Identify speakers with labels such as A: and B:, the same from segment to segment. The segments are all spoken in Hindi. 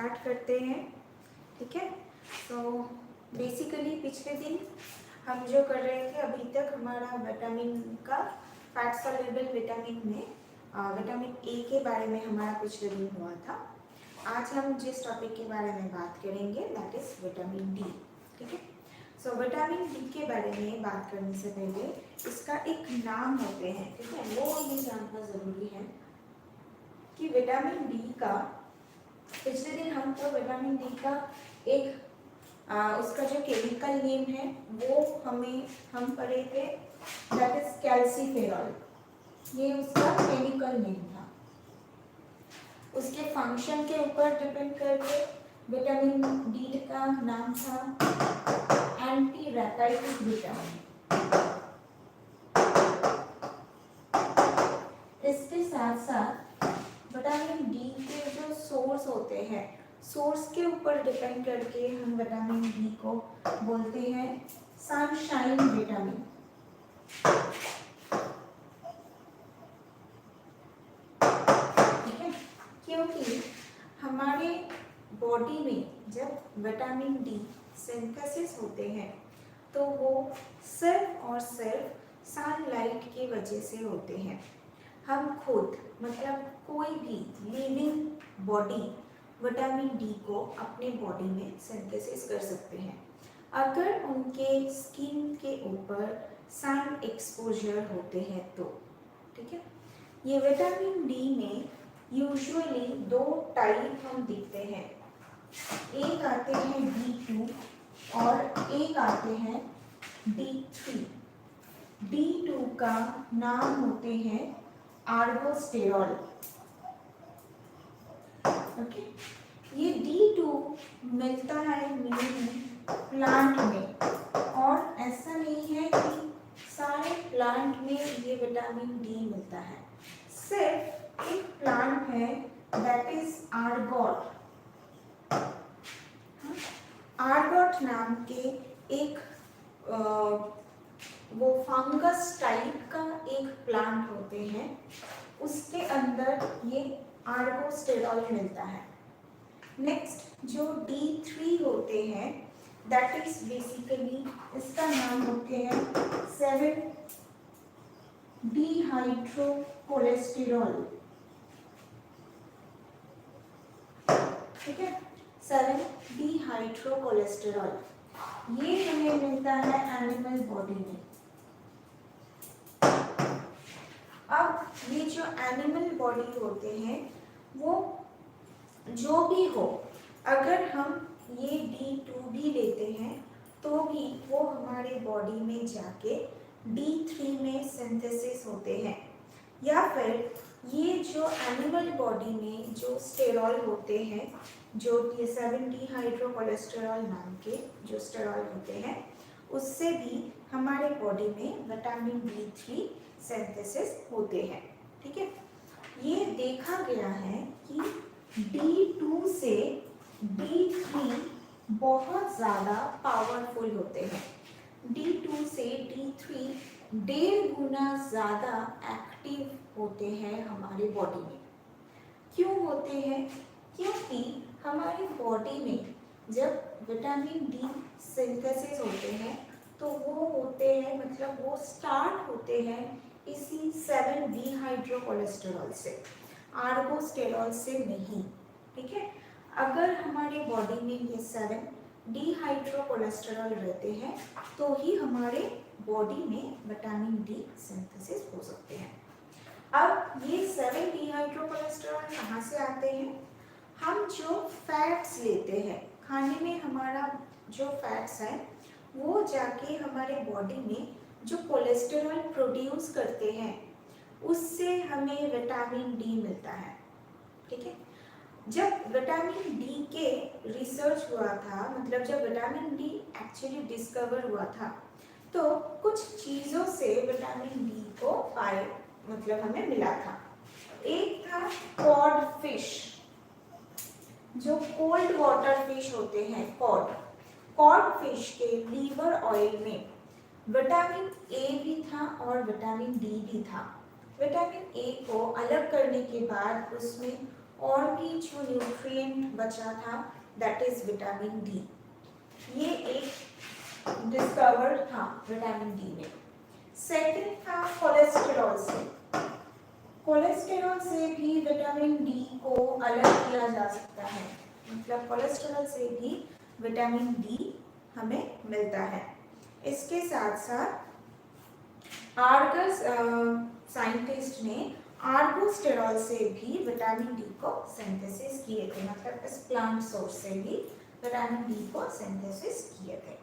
A: स्टार्ट करते हैं। ठीक है, तो बेसिकली पिछले दिन हम जो कर रहे थे, अभी तक हमारा विटामिन का फैट सॉल्युबल विटामिन में विटामिन ए के बारे में हमारा पिछले दिन हुआ था। आज हम जिस टॉपिक के बारे में बात करेंगे दैट इज विटामिन डी। ठीक है, सो विटामिन डी के बारे में बात करने से पहले इसका एक नाम होते हैं, ठीक है, वो हमें जानना ज़रूरी है कि विटामिन डी का पिछले दिन हम तो विटामिन डी का एक उसका जो केमिकल नेम है वो हम पढ़े थे, दैट इज कैल्सीफेरॉल। ये उसका केमिकल नेम था। उसके फंक्शन के ऊपर डिपेंड करके विटामिन डी का नाम था एंटी रैकेटिक विटामिन। इसके साथ साथ विटामिन डी के जो सोर्स होते हैं, सोर्स के ऊपर डिपेंड करके हम विटामिन डी को बोलते हैं सनशाइन विटामिन। ठीक है, क्योंकि हमारे बॉडी में जब विटामिन डी सिंथेसिस होते हैं तो वो सिर्फ और सिर्फ सनलाइट की वजह से होते हैं। हम खुद मतलब कोई भी लिविंग बॉडी विटामिन डी को अपने बॉडी में सिंथेसिस कर सकते हैं अगर उनके स्किन के ऊपर सन एक्सपोजर होते हैं तो। ठीक है, ये विटामिन डी में यूजुअली दो टाइप हम देखते हैं, एक आते हैं D2 और एक आते हैं D3। D2 का नाम होते हैं आर्गोस्टेरॉल। ओके, ये D2 मिलता है मेनली प्लांट में, और ऐसा नहीं है कि सारे प्लांट में ये विटामिन डी मिलता है। सिर्फ एक प्लांट है दैट इज आर्गोट। आर्गोट नाम के एक वो फंगस टाइप का एक प्लांट होते हैं, उसके अंदर ये आर्गोस्टेरॉल मिलता है। नेक्स्ट जो D3 होते हैं दैट इज बेसिकली इसका नाम होते हैं 7 डिहाइड्रोकोलेस्टेरॉल। ठीक है, 7 डिहाइड्रोकोलेस्टेरॉल, ये हमें मिलता है एनिमल बॉडी में। अब ये जो एनिमल बॉडी होते हैं वो जो भी हो, अगर हम ये D2 भी लेते हैं तो भी वो हमारे बॉडी में जाके D3 में सिंथेसिस होते हैं, या फिर ये जो एनिमल बॉडी में जो स्टेरॉल होते हैं, जो ये 7 डिहाइड्रोकोलेस्टेरॉल नाम के जो स्टेरॉल होते हैं, उससे भी हमारे बॉडी में विटामिन D3 सिंथेसिस होते हैं। ठीक है, ये देखा गया है कि D2 से D3 बहुत ज़्यादा पावरफुल होते हैं। D2 से D3 1.5 गुना ज़्यादा एक्टिव होते हैं हमारे बॉडी में। क्यों होते हैं? क्योंकि हमारी बॉडी में जब विटामिन डी सिंथेसिस होते हैं तो वो होते हैं, मतलब वो स्टार्ट होते हैं इसी 7 डिहाइड्रोकोलेस्टेरॉल से, आर्गोस्टेरॉल से नहीं। ठीक है, अगर हमारे बॉडी में ये 7 डिहाइड्रोकोलेस्टेरॉल रहते हैं तो ही हमारे बॉडी में विटामिन डी सिंथेसिस हो सकते हैं। अब ये 7 डिहाइड्रोकोलेस्टेरॉल कहाँ से आते हैं? हम जो फैट्स लेते हैं खाने में, हमारा जो फैट्स है वो जाके हमारे बॉडी में जो कोलेस्टेरॉल प्रोड्यूस करते हैं उससे हमें विटामिन डी मिलता है। ठीक है, जब विटामिन डी के रिसर्च हुआ था, मतलब जब विटामिन डी एक्चुअली डिस्कवर हुआ था, तो कुछ चीज़ों से विटामिन डी को पाए, मतलब हमें मिला था। एक था कॉड फिश, जो कोल्ड वाटर फिश होते हैं, कॉड फिश के लीवर ऑयल में विटामिन ए भी था और विटामिन डी भी था। विटामिन ए को अलग करने के बाद उसमें और भी जो न्यूट्रिएंट बचा था दैट इज विटामिन डी। ये एक डिस्कवर्ड था विटामिन डी में। सेकंड था कोलेस्टेरॉल से। कोलेस्टेरॉल से भी विटामिन डी को अलग किया जा सकता है, मतलब कोलेस्टेरॉल से भी विटामिन डी हमें मिलता है। इसके साथ साथ आर्गस साइंटिस्ट ने आर्गोस्टेरॉल से भी विटामिन डी को सिंथेसिस किए थे, मतलब इस प्लांट सोर्स से भी विटामिन डी को सिंथेसिस किए थे।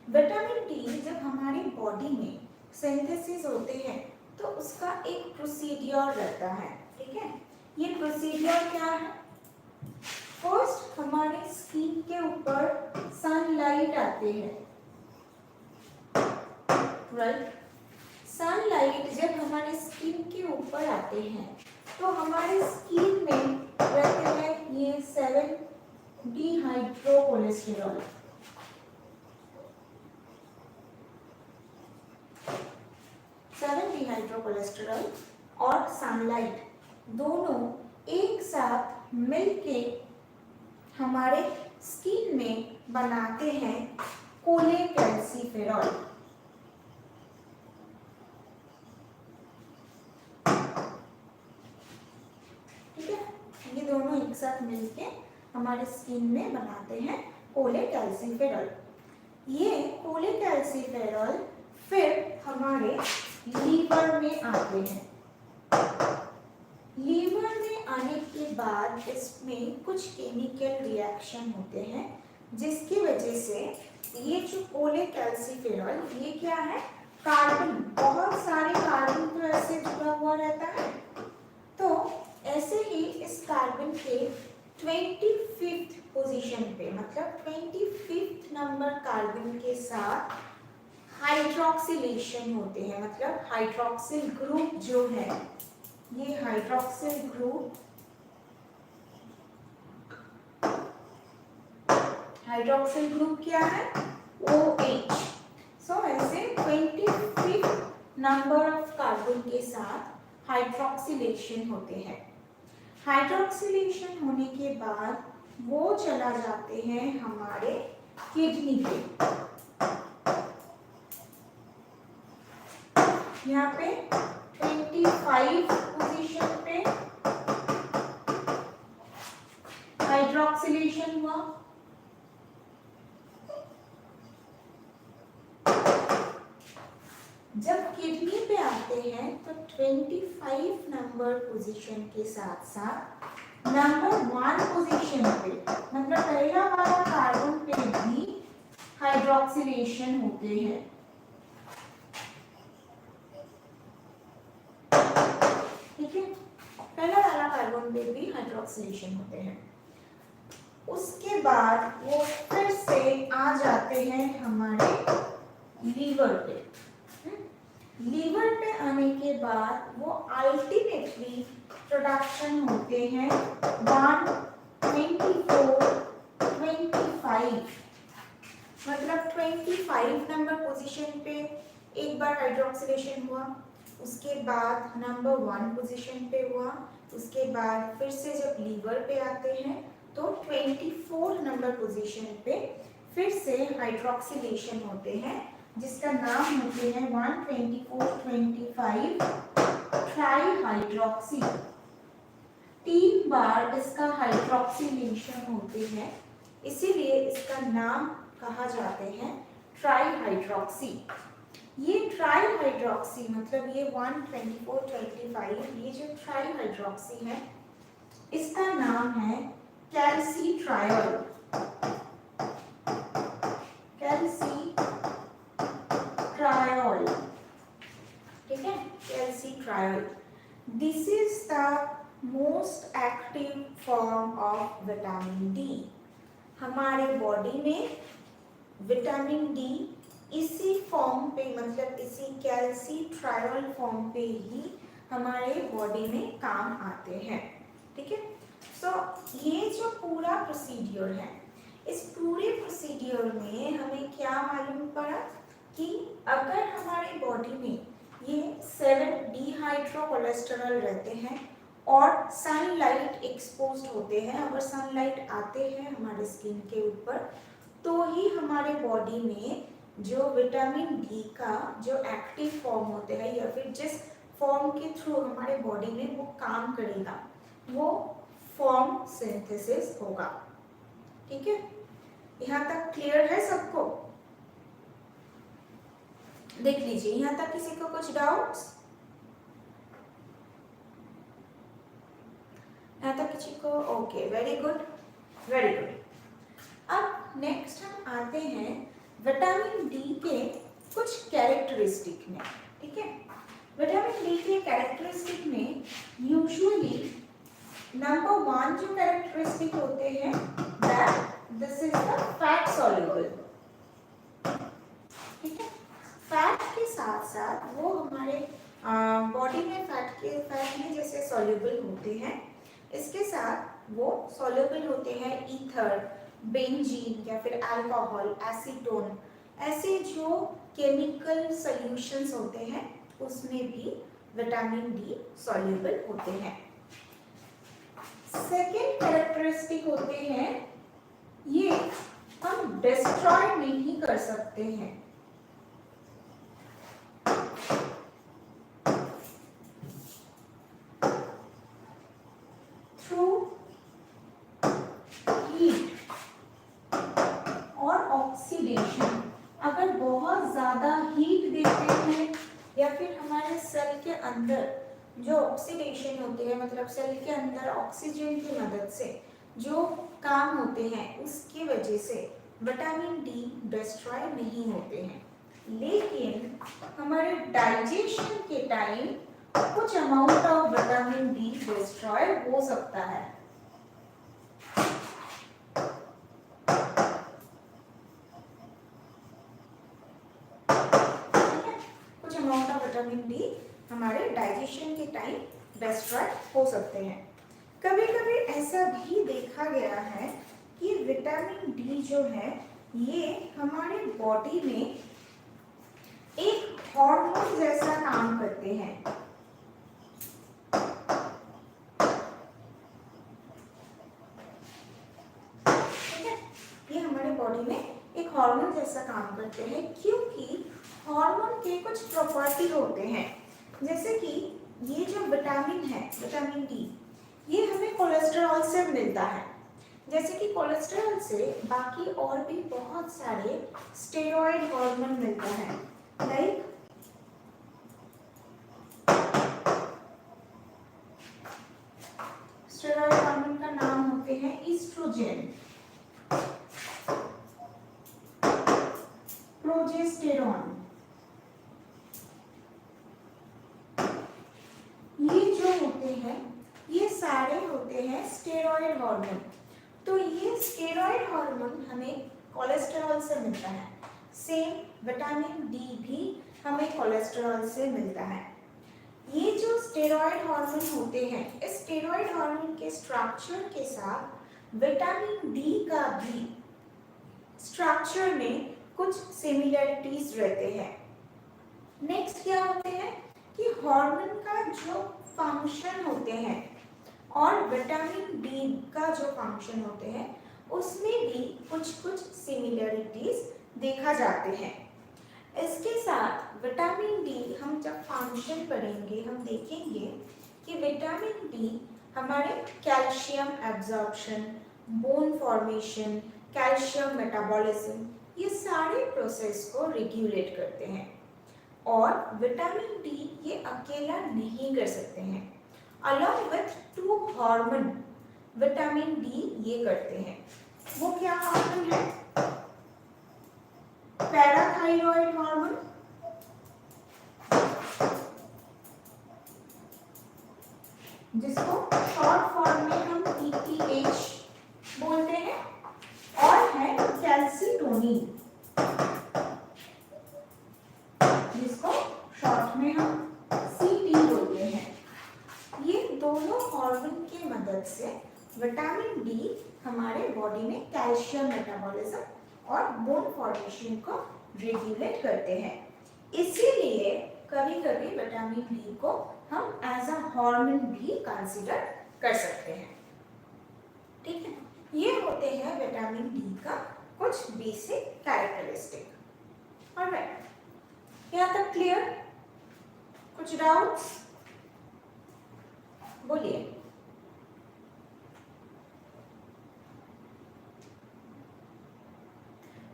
A: विटामिन डी जब हमारी बॉडी में सिंथेसिस होते हैं तो उसका एक प्रोसीड्योर रहता है, ठीक है। ये प्रोसीड्योर क्या है? फर्स्ट हमारे स्किन के ऊपर सनलाइट आते हैं, राइट। सनलाइट जब हमारे स्किन के ऊपर आते हैं तो हमारे स्किन में रहते हैं ये 7-डिहाइड्रोकोलेस्टेरॉल। डिहाइड्रोकोलेस्टेरॉल और सनलाइट दोनों एक साथ मिलके हमारे स्किन में बनाते हैं कोलेकैल्सिफेरॉल। ठीक है, ये दोनों एक साथ मिलके हमारे स्किन में बनाते हैं कोलेकैल्सिफेरॉल। ये कोलेकैल्सिफेरॉल फिर हमारे लीवर में आते हैं। लीवर में आने के बाद इसमें कुछ केमिकल रिएक्शन होते हैं जिसकी वजह से ये जो कोलेकैल्सिफेरॉल ये क्या है? कार्बन, बहुत सारे कार्बन तो ऐसे जुड़ा हुआ रहता है। तो ऐसे ही इस कार्बन के 25th पोजीशन पे, मतलब 25th नंबर कार्बन के साथ हाइड्रोक्सिलेशन होते हैं, मतलब हाइड्रोक्सिल ग्रुप जो है, ये हाइड्रोक्सिल ग्रुप, हाइड्रोक्सिल ग्रुप क्या है? OH। सो ऐसे 25th नंबर ऑफ कार्बन के साथ हाइड्रोक्सिलेशन होते हैं। हाइड्रोक्सिलेशन होने के बाद वो चला जाते हैं हमारे किडनी पे। यहाँ पे 25 पोजीशन पे हाइड्रोक्सिलेशन हुआ। जब किडनी पे आते हैं तो 25 नंबर पोजीशन के साथ साथ नंबर 1 पोजीशन पे, मतलब पहला वाला कार्बन पे भी हाइड्रोक्सिलेशन होते हैं। ठीक है, पहला वाला कार्बन पे भी हाइड्रोक्सिलेशन होते हैं। उसके बाद वो फिर से आ जाते हैं हमारे लीवर पे। लीवर पे आने के बाद वो अल्टीमेटली प्रोडक्शन होते हैं 124, 25, मतलब 25 नंबर पोजीशन पे एक बार हाइड्रोक्सिलेशन हुआ, उसके बाद नंबर 1 पोजीशन पे हुआ, उसके बाद फिर से जब लीवर पे आते हैं तो 24 नंबर पोजीशन पे फिर से हाइड्रोक्सिलेशन होते हैं, जिसका नाम होते हैं 124-25 ट्राईहाइड्रोक्सी। 3 बार इसका हाइड्रोक्सिलेशन होते हैं, इसीलिए इसका नाम कहा जाते हैं ट्राईहाइड्रोक्सी। ये ट्राईहाइड्रोक्सी मतलब ये 124-25, ये जो ट्राईहाइड्रोक्सी है इसका नाम है कैल्सिट्रायोल। कैल्सिट्रायोल, ठीक है, calcitriol. This is the most active form of vitamin D. हमारे बॉडी में विटामिन डी इसी फॉर्म पे, मतलब इसी कैल्सिट्रायोल फॉर्म पे ही हमारे बॉडी में काम आते हैं। ठीक है, सो ये जो पूरा प्रोसीड्योर है, इस पूरे प्रोसीड्योर में हमें क्या मालूम पड़ा कि अगर हमारी बॉडी में ये 7 डिहाइड्रोकोलेस्टेरॉल रहते हैं और सनलाइट एक्सपोज्ड होते हैं। अगर सनलाइट आते हैं हमारे स्किन के ऊपर तो ही हमारे बॉडी में जो विटामिन डी का जो एक्टिव फॉर्म होते हैं या फिर जिस फॉर्म के थ्रू हमारे बॉडी में वो काम करेगा वो फॉर्म सिंथेसिस होगा। ठीक है, यहाँ तक क्लियर है सबको? देख लीजिए, यहाँ तक किसी को कुछ डाउट्स? यहाँ तक किसी को? Okay, very good, very good. अब नेक्स्ट हम आते हैं विटामिन डी के कुछ कैरेक्टरिस्टिक में। ठीक है, विटामिन डी के कैरेक्टरिस्टिक में यूजुअली नंबर 1 जो कैरेक्टरिस्टिक होते हैं that this is the fat soluble. ठीक है, फैट के साथ साथ वो हमारे बॉडी में फैट में जैसे सॉल्युबल होते हैं, इसके साथ वो सॉल्युबल होते हैं ईथर, बेंजीन या फिर अल्कोहल, एसीटोन, ऐसे जो केमिकल सॉल्यूशंस होते हैं उसमें भी विटामिन डी सॉल्युबल होते हैं। सेकेंड कैरेक्टरिस्टिक होते हैं ये हम डिस्ट्रॉय नहीं कर सकते हैं। थ्रू हीट और ऑक्सीडेशन, अगर बहुत ज्यादा हीट देते हैं या फिर हमारे सेल के अंदर जो ऑक्सीडेशन होते हैं, मतलब सेल के अंदर ऑक्सीजन की मदद से जो काम होते हैं उसकी वजह से विटामिन डी डिस्ट्रॉय नहीं होते हैं। लेकिन हमारे डाइजेशन के टाइम कुछ amount of vitamin D destroy हो सकता है। कुछ अमाउंट ऑफ विटामिन डी हमारे डाइजेशन के टाइम डिस्ट्रॉय हो सकते हैं। कभी कभी ऐसा भी देखा गया है कि विटामिन डी जो है ये हमारे बॉडी में एक हार्मोन जैसा काम करते हैं। ठीक है, ये हमारे बॉडी में एक हार्मोन जैसा काम करते हैं क्योंकि हार्मोन के कुछ प्रॉपर्टी होते हैं, जैसे कि ये जो विटामिन है विटामिन डी ये हमें कोलेस्ट्रॉल से मिलता है। जैसे कि कोलेस्ट्रॉल से बाकी और भी बहुत सारे स्टेरॉइड हार्मोन मिलता है, लाइक स्टेरॉइड हार्मोन का नाम होते हैं ईस्ट्रोजन, प्रोजेस्टेरॉन। ये जो होते हैं ये सारे होते हैं स्टेरॉइड हार्मोन। तो ये स्टेरॉइड हार्मोन हमें कोलेस्ट्रॉल से मिलता है। सेम विटामिन डी भी हमें कोलेस्ट्रॉल से मिलता है। ये जो स्टेरॉइड हार्मोन होते हैं इस स्टेरॉइड हार्मोन के स्ट्रक्चर के साथ विटामिन डी का भी स्ट्रक्चर में कुछ सिमिलरिटीज रहते हैं। नेक्स्ट क्या होते हैं कि हार्मोन का जो फंक्शन होते हैं और विटामिन डी का जो फंक्शन होते हैं उसमें भी कुछ कुछ सिमिलरिटीज देखा जाते हैं। इसके साथ विटामिन डी हम जब फंक्शन पढ़ेंगे हम देखेंगे कि विटामिन डी हमारे calcium absorption, bone formation, calcium metabolism ये सारे प्रोसेस को रेगुलेट करते हैं। और विटामिन डी ये अकेला नहीं कर सकते हैं, along with 2 hormone vitamin D ये करते हैं। वो क्या हार्मोन है? पैराथाइरॉइड हार्मोन, जिसको शॉर्ट फॉर्म में हम PTH बोलते हैं, और है कैल्सिटोनिन जिसको शॉर्ट में हम CT बोलते हैं। ये दोनों हार्मोन की मदद से विटामिन डी हमारे बॉडी में कैल्शियम मेटाबॉलिज्म और बोन फॉर्मेशन को रेगुलेट करते हैं। इसीलिए कभी कभी विटामिन डी को हम एज अ हार्मोन भी कंसीडर कर सकते हैं। ठीक है, ये होते हैं विटामिन डी का कुछ बेसिक कैरेक्टरिस्टिक। ऑलराइट, यहाँ तक क्लियर? कुछ डाउट्स बोलिए।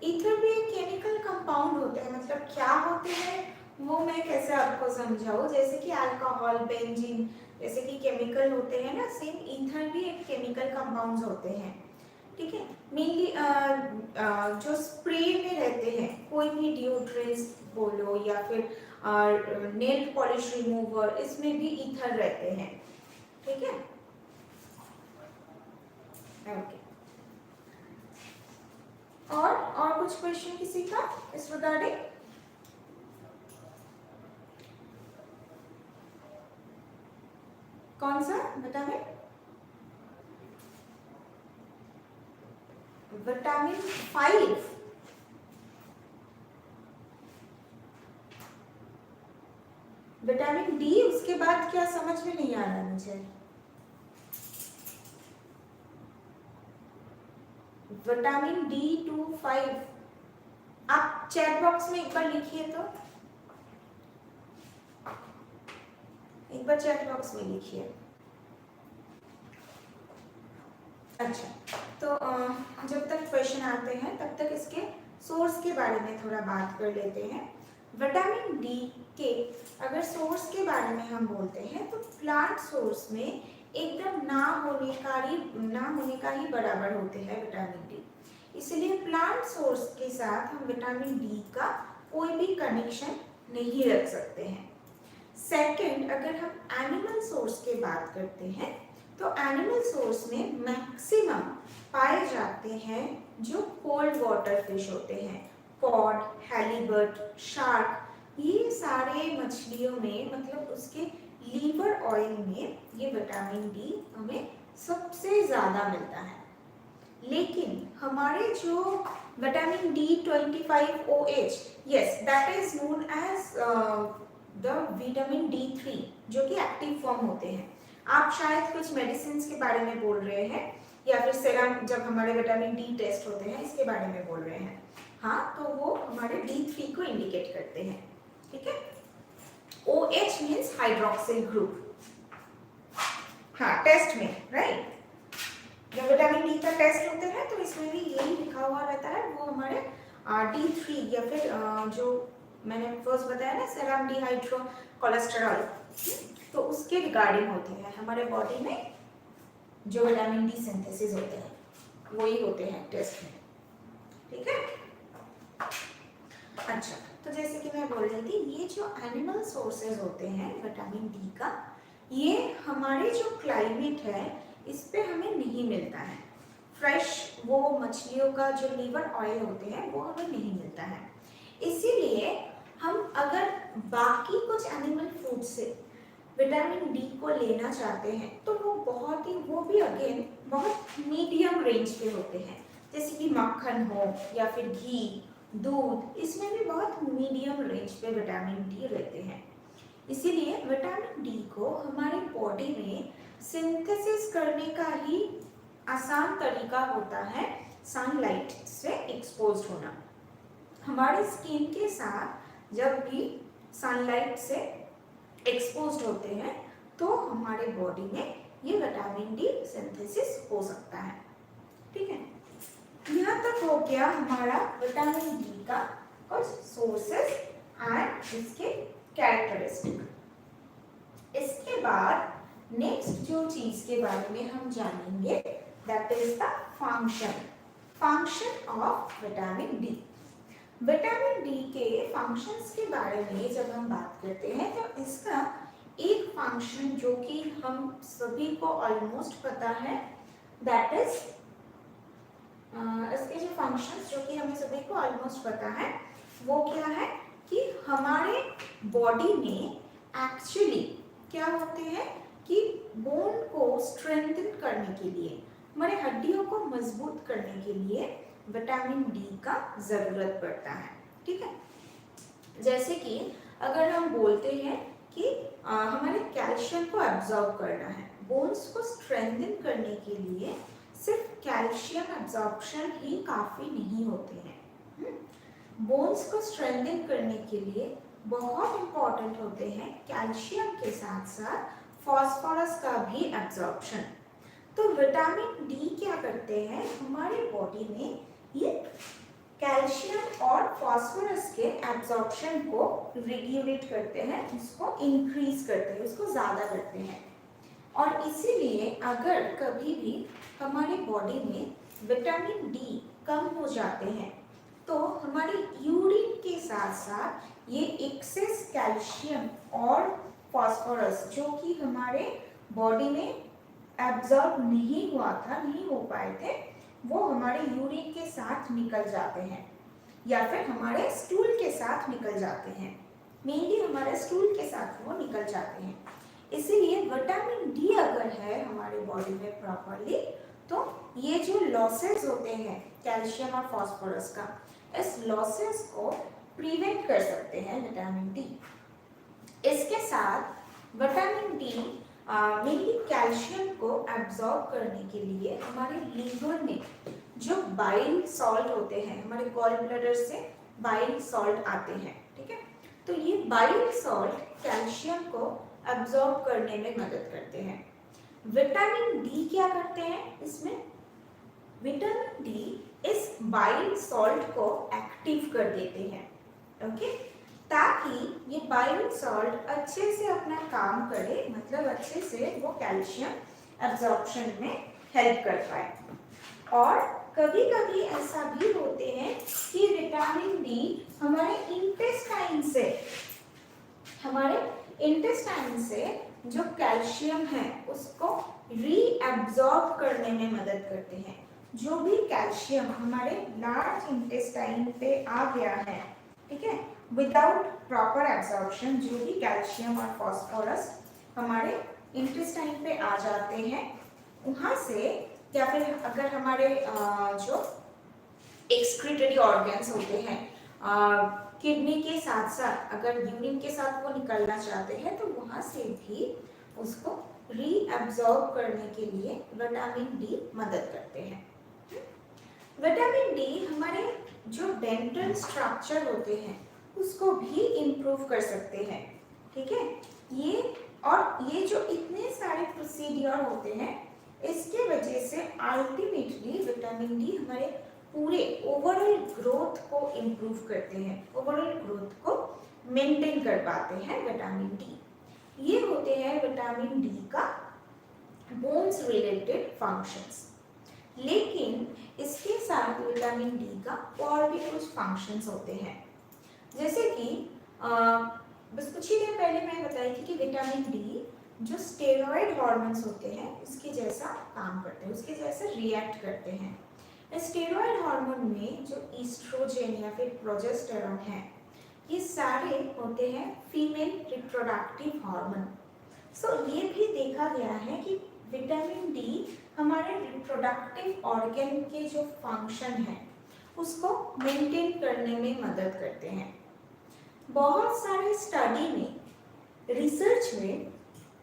A: ईथर भी एक केमिकल कंपाउंड होते हैं, मतलब क्या होते हैं वो मैं कैसे आपको समझाऊं। जैसे कि अल्कोहल, बेंजीन जैसे कि केमिकल होते हैं ना, सेम ईथर भी एक केमिकल कंपाउंड्स होते हैं। ठीक है, मेनली जो स्प्रे में रहते हैं, कोई भी डिओड्रेंट्स बोलो या फिर नेल पॉलिश रिमूवर, इसमें भी ईथर रहते हैं। ठीक है, ओके। और कुछ क्वेश्चन किसी का इस रिगार्डिंग? कौन सा बतावे? विटामिन 5, विटामिन डी, उसके बाद क्या समझ में नहीं आ रहा मुझे। विटामिन D25 आप चैट बॉक्स में एक बार लिखिए, तो एक बार चैट बॉक्स में लिखिए। अच्छा, तो जब तक क्वेश्चन आते हैं तब तक इसके सोर्स के बारे में थोड़ा बात कर लेते हैं। विटामिन डी के अगर सोर्स के बारे में हम बोलते हैं तो प्लांट सोर्स में एकदम ना होने का ही बराबर होते हैं विटामिन डी। इसलिए प्लांट सोर्स के साथ हम विटामिन डी का कोई भी कनेक्शन नहीं रख सकते हैं। सेकंड, अगर हम एनिमल सोर्स की बात करते हैं तो एनिमल सोर्स में मैक्सिमम पाए जाते हैं जो कोल्ड वाटर फिश होते हैं, कॉड, हैलीबर्ट, शार्क। ये सारे मछलियों में, मतलब उसके लीवर ऑयल में ये विटामिन डी हमें सबसे ज़्यादा मिलता है। लेकिन हमारे जो vitamin D25OH, yes, that is known as the vitamin D3, जो कि एक्टिव फॉर्म होते हैं। आप शायद कुछ मेडिसिन के बारे में बोल रहे हैं या फिर सेरम, जब हमारे विटामिन डी टेस्ट होते हैं इसके बारे में बोल रहे हैं। हाँ, तो वो हमारे D3 को इंडिकेट करते हैं। ठीक है, OH मीन्स हाइड्रोक्सिल ग्रुप। हाँ, टेस्ट में, राइट, जब विटामिन डी का टेस्ट होते हैं तो इसमें भी यही लिखा हुआ रहता है, वो हमारे D3 या फिर जो मैंने फर्स्ट बताया ना, सेरम डिहाइड्रो कोलेस्टेरॉल, तो उसके रिगार्डिंग होते हैं। हमारे बॉडी में जो विटामिन डी सिंथेसिस होते हैं वही होते हैं टेस्ट में। ठीक है, अच्छा, तो जैसे कि मैं बोल रही थी, ये जो एनिमल सोर्सेज होते हैं विटामिन डी का, ये हमारे जो क्लाइमेट है इस पे हमें नहीं मिलता है। फ्रेश वो मछलियों का जो लीवर ऑयल होते हैं वो हमें नहीं मिलता है। इसीलिए हम अगर बाकी कुछ एनिमल फूड से विटामिन डी को लेना चाहते हैं तो वो भी अगेन बहुत मीडियम रेंज पे होते हैं। जैसे कि मक्खन हो या फिर घी, दूध, इसमें भी बहुत मीडियम रेंज पे विटामिन डी रहते हैं। इसीलिए विटामिन डी को हमारी बॉडी में सिंथेसिस करने का ही आसान तरीका होता है सनलाइट से एक्सपोज होना। हमारी स्किन के साथ जब भी सनलाइट से एक्सपोज होते हैं तो हमारे बॉडी में ये विटामिन डी सिंथेसिस हो सकता है। ठीक है, यहाँ तक हो गया हमारा विटामिन डी का कुछ सोर्सेस एंड इसके कैरेक्टरिस्टिक। इसके बाद नेक्स्ट जो चीज के बारे में हम जानेंगे that is the function of vitamin D. Vitamin D के फंक्शंस के बारे में जब हम बात करते हैं तो इसका एक फंक्शन जो कि हम सभी को ऑलमोस्ट पता है, दैट इज इसके जो फंक्शंस जो कि हमें सभी को ऑलमोस्ट पता है वो क्या है कि हमारे बॉडी में एक्चुअली क्या होते हैं कि बोन को स्ट्रेंथन करने के लिए, हमारे हड्डियों को मजबूत करने के लिए विटामिन डी का जरूरत पड़ता है। ठीक है, जैसे कि अगर हम बोलते हैं कि हमारे कैल्शियम को एब्जॉर्ब करना है। बोन्स को स्ट्रेंथन करने के लिए सिर्फ कैल्शियम एब्जॉर्प्शन ही काफ़ी नहीं होते हैं। बोन्स को स्ट्रेंथन करने के लिए बहुत इंपॉर्टेंट होते हैं कैल्शियम के साथ साथ फॉस्फोरस का भी एब्जॉर्प्शन। तो विटामिन डी क्या करते हैं, हमारे बॉडी में ये कैल्शियम और फॉस्फोरस के एब्जॉर्प्शन को रेगुलेट करते हैं, उसको इंक्रीज करते हैं, उसको ज़्यादा करते हैं। और इसीलिए अगर कभी भी हमारे बॉडी में विटामिन डी कम हो जाते हैं तो हमारे यूरिन के साथ साथ ये एक्सेस कैल्शियम और फॉस्फोरस जो कि हमारे बॉडी में एब्जॉर्ब नहीं हुआ था, नहीं हो पाए थे, वो हमारे यूरिन के साथ निकल जाते हैं या फिर हमारे स्टूल के साथ निकल जाते हैं। मेनली हमारे स्टूल के साथ वो निकल जाते हैं। इसीलिए विटामिन डी अगर है हमारे बॉडी में प्रॉपरली तो ये जो लॉसेस होते हैं कैल्शियम और फॉस्फोरस का, इस लॉसेस को प्रिवेंट कर सकते हैं विटामिन डी। इसके साथ विटामिन डी मेनली कैल्शियम को एब्जॉर्ब करने के लिए हमारे लीवर में जो बाइल सॉल्ट होते हैं, हमारे गॉल ब्लैडर से बाइल सॉल्ट आते हैं, ठीक है। तो ये बाइल सॉल्ट कैल्शियम को एब्जॉर्ब करने में मदद करते हैं। विटामिन डी क्या करते हैं इसमें, विटामिन डी इस बाइल सॉल्ट को एक्टिव कर देते हैं, ओके, ताकि ये बाइल सॉल्ट अच्छे से अपना काम करे, मतलब अच्छे से वो कैल्शियम एब्जॉर्प्शन में हेल्प कर पाए। और कभी कभी ऐसा भी होते हैं कि विटामिन डी हमारे इंटेस्टाइन से जो कैल्शियम है उसको रीएब्जॉर्ब करने में मदद करते हैं। जो भी कैल्शियम हमारे लार्ज इंटेस्टाइन पे आ गया है, ठीक है, विदाउट प्रॉपर एब्जॉर्प्शन, जो भी कैल्शियम और फॉस्फोरस हमारे इंटेस्टाइन पे आ जाते हैं वहाँ से, या फिर अगर हमारे जो एक्सक्रीटरी ऑर्गन्स होते हैं किडनी के साथ साथ अगर यूरिन के साथ वो निकलना चाहते हैं तो वहाँ से भी उसको रीअब्जॉर्ब करने के लिए विटामिन डी मदद करते हैं। विटामिन डी हमारे जो डेंटल स्ट्रक्चर होते हैं उसको भी इम्प्रूव कर सकते हैं, ठीक है। ये जो इतने सारे प्रोसीडियर होते हैं इसके वजह से अल्टीमेटली विटामिन डी हमारे पूरे ओवरऑल ग्रोथ को इम्प्रूव करते हैं, ओवरऑल ग्रोथ को मेंटेन कर पाते हैं विटामिन डी। ये होते हैं विटामिन डी का बोन्स रिलेटेड फंक्शंस। लेकिन इसके साथ विटामिन डी का और भी कुछ फंक्शंस होते हैं, जैसे कि बस कुछ ही देर पहले मैं बताई थी कि विटामिन डी जो स्टेरॉइड हार्मोन्स होते हैं उसके जैसा काम करते हैं, उसके जैसे रिएक्ट करते हैं। स्टेरॉइड हार्मोन में जो ईस्ट्रोजन या फिर प्रोजेस्टेरॉन है, ये सारे होते हैं फीमेल रिप्रोडक्टिव हार्मोन। सो ये भी देखा गया है कि विटामिन डी हमारे रिप्रोडक्टिव ऑर्गन के जो फंक्शन है उसको मेंटेन करने में मदद करते हैं। बहुत सारे स्टडी में, रिसर्च में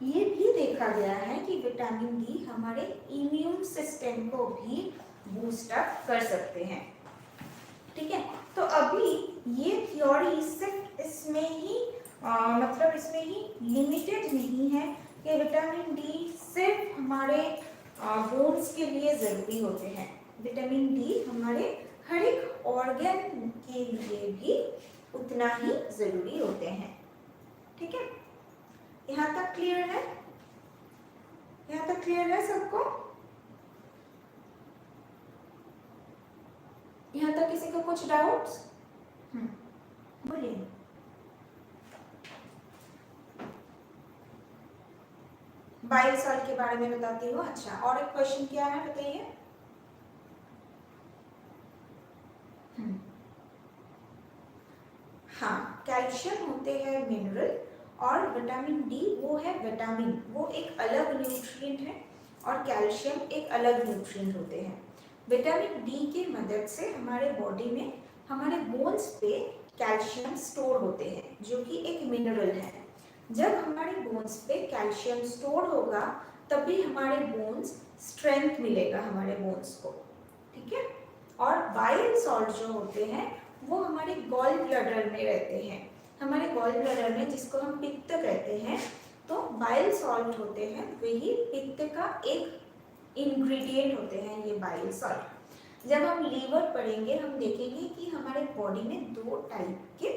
A: ये भी देखा गया है कि विटामिन डी हमारे इम्यून सिस्टम को भी बूस्ट अप कर सकते हैं, ठीक है। तो अभी ये थ्योरी सिर्फ इसमें ही इसमें ही लिमिटेड नहीं है कि विटामिन डी सिर्फ हमारे बोन्स के लिए ज़रूरी होते हैं। विटामिन डी हमारे हर एक ऑर्गन के लिए भी उतना ही ज़रूरी होते हैं, ठीक है। यहाँ तक क्लियर है? यहाँ तक क्लियर है सबको? यहाँ तक किसी को कुछ डाउट्स? बोलिए। बाइल सॉल्ट के बारे में बताती हूँ। अच्छा, और एक क्वेश्चन क्या है बताइए। हाँ, कैल्शियम होते हैं मिनरल और विटामिन डी वो है विटामिन, वो एक अलग न्यूट्रिएंट है और कैल्शियम एक अलग न्यूट्रिएंट होते हैं। विटामिन डी की मदद से हमारे बॉडी में हमारे बोन्स पे कैल्शियम स्टोर होते हैं जो कि एक मिनरल है। जब हमारे बोन्स पे कैल्शियम स्टोर होगा तभी हमारे बोन्स स्ट्रेंथ मिलेगा हमारे बोन्स को, ठीक है। और बाइल सॉल्ट जो होते हैं वो हमारे गॉल ब्लैडर में रहते हैं, हमारे गॉल ब्लैडर में, जिसको हम पित्त कहते हैं। तो बाइल सॉल्ट होते हैं वही पित्त का एक इंग्रेडिएंट होते हैं ये बाइल सॉल्ट। जब हम लीवर पढ़ेंगे हम देखेंगे कि हमारे बॉडी में 2 टाइप के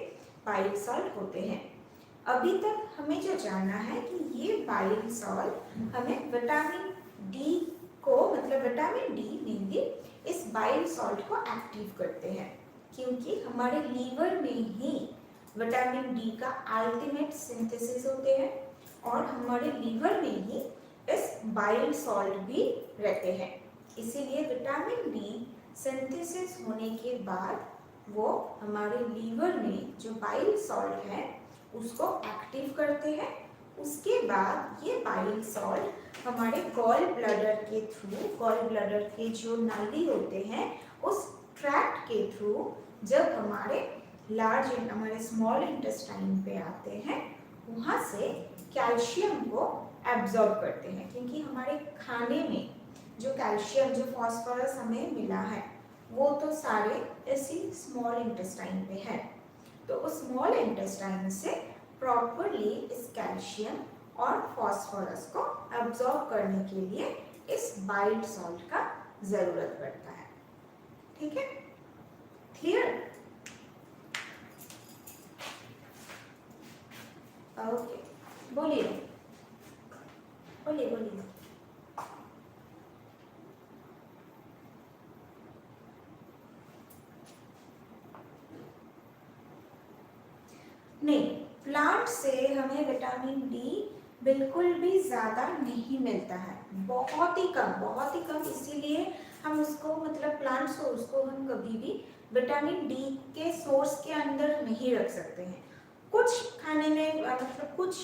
A: बाइल सॉल्ट होते हैं। अभी तक हमें जो जानना है कि ये बाइल सॉल्ट हमें विटामिन डी को, मतलब विटामिन डी मेनली इस बाइल सॉल्ट को एक्टिव करते हैं, क्योंकि हमारे लीवर में ही विटामिन डी का अल्टीमेट सिंथेसिस होते हैं और हमारे लीवर में ही इस बाइल सॉल्ट भी रहते हैं। इसीलिए विटामिन डी सिंथेसिस होने के बाद वो हमारे लीवर में जो बाइल सॉल्ट है उसको एक्टिव करते हैं। उसके बाद ये बाइल सॉल्ट हमारे गॉल ब्लैडर के थ्रू, गॉल ब्लैडर के जो नाली होते हैं उस ट्रैक्ट के थ्रू जब हमारे हमारे स्मॉल इंटेस्टाइन पे आते हैं वहाँ से कैल्शियम को एब्जॉर्ब करते हैं, क्योंकि हमारे खाने में जो कैल्शियम, जो फॉस्फोरस हमें मिला है वो तो सारे इसी स्मॉल इंटेस्टाइन पे है। तो उस स्मॉल इंटेस्टाइन से प्रॉपरली इस कैल्शियम और फॉस्फोरस को एब्जॉर्ब करने के लिए इस बाइल सॉल्ट का जरूरत पड़ता है, ठीक है। क्लियर? ओके, बोलिए बोलिए बोलिए। नहीं, प्लांट से हमें विटामिन डी बिल्कुल भी ज़्यादा नहीं मिलता है, बहुत ही कम। इसीलिए हम उसको, मतलब प्लांट सोर्स को हम कभी भी विटामिन डी के सोर्स के अंदर नहीं रख सकते हैं। कुछ खाने में, मतलब कुछ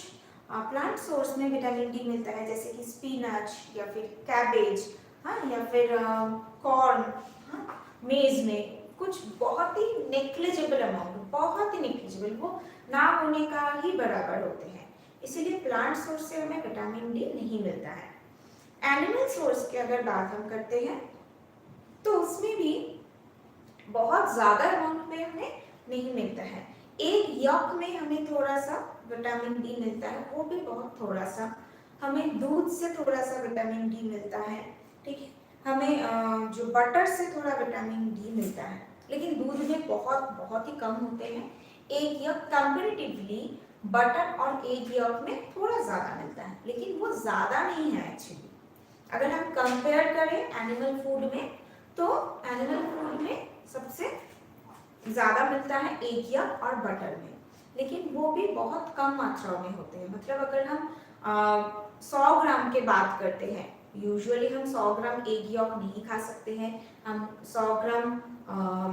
A: प्लांट सोर्स में विटामिन डी मिलता है, जैसे कि स्पिनच या फिर कैबेज, हाँ, या फिर कॉर्न, हाँ, मेज में कुछ बहुत ही नेग्लिजिबल अमाउंट, बहुत ही नेग्लिजिबल, वो ना होने का ही बराबर होते हैं। इसीलिए प्लांट सोर्स से हमें विटामिन डी नहीं मिलता है। एनिमल सोर्स की अगर बात हम करते हैं तो उसमें भी बहुत ज़्यादा अमाउंट में हमें नहीं मिलता है। एक यॉक में हमें थोड़ा सा विटामिन डी मिलता है, वो भी बहुत थोड़ा सा। हमें दूध से थोड़ा सा विटामिन डी मिलता है, ठीक है। हमें जो बटर से थोड़ा विटामिन डी मिलता है, लेकिन दूध में बहुत ही कम होते हैं। एग यॉक कंपैरेटिवली बटर और एग यॉक में थोड़ा ज़्यादा मिलता है, लेकिन वो ज़्यादा नहीं है एक्चुअली। अगर हम कंपेयर करें एनिमल फूड में, तो एनिमल फूड में सबसे ज़्यादा मिलता है एग यॉक और बटर में, लेकिन वो भी बहुत कम मात्रा में होते हैं। मतलब अगर हम 100 ग्राम की बात करते हैं, यूजुअली हम 100 ग्राम एग यॉक नहीं खा सकते हैं, हम 100 ग्राम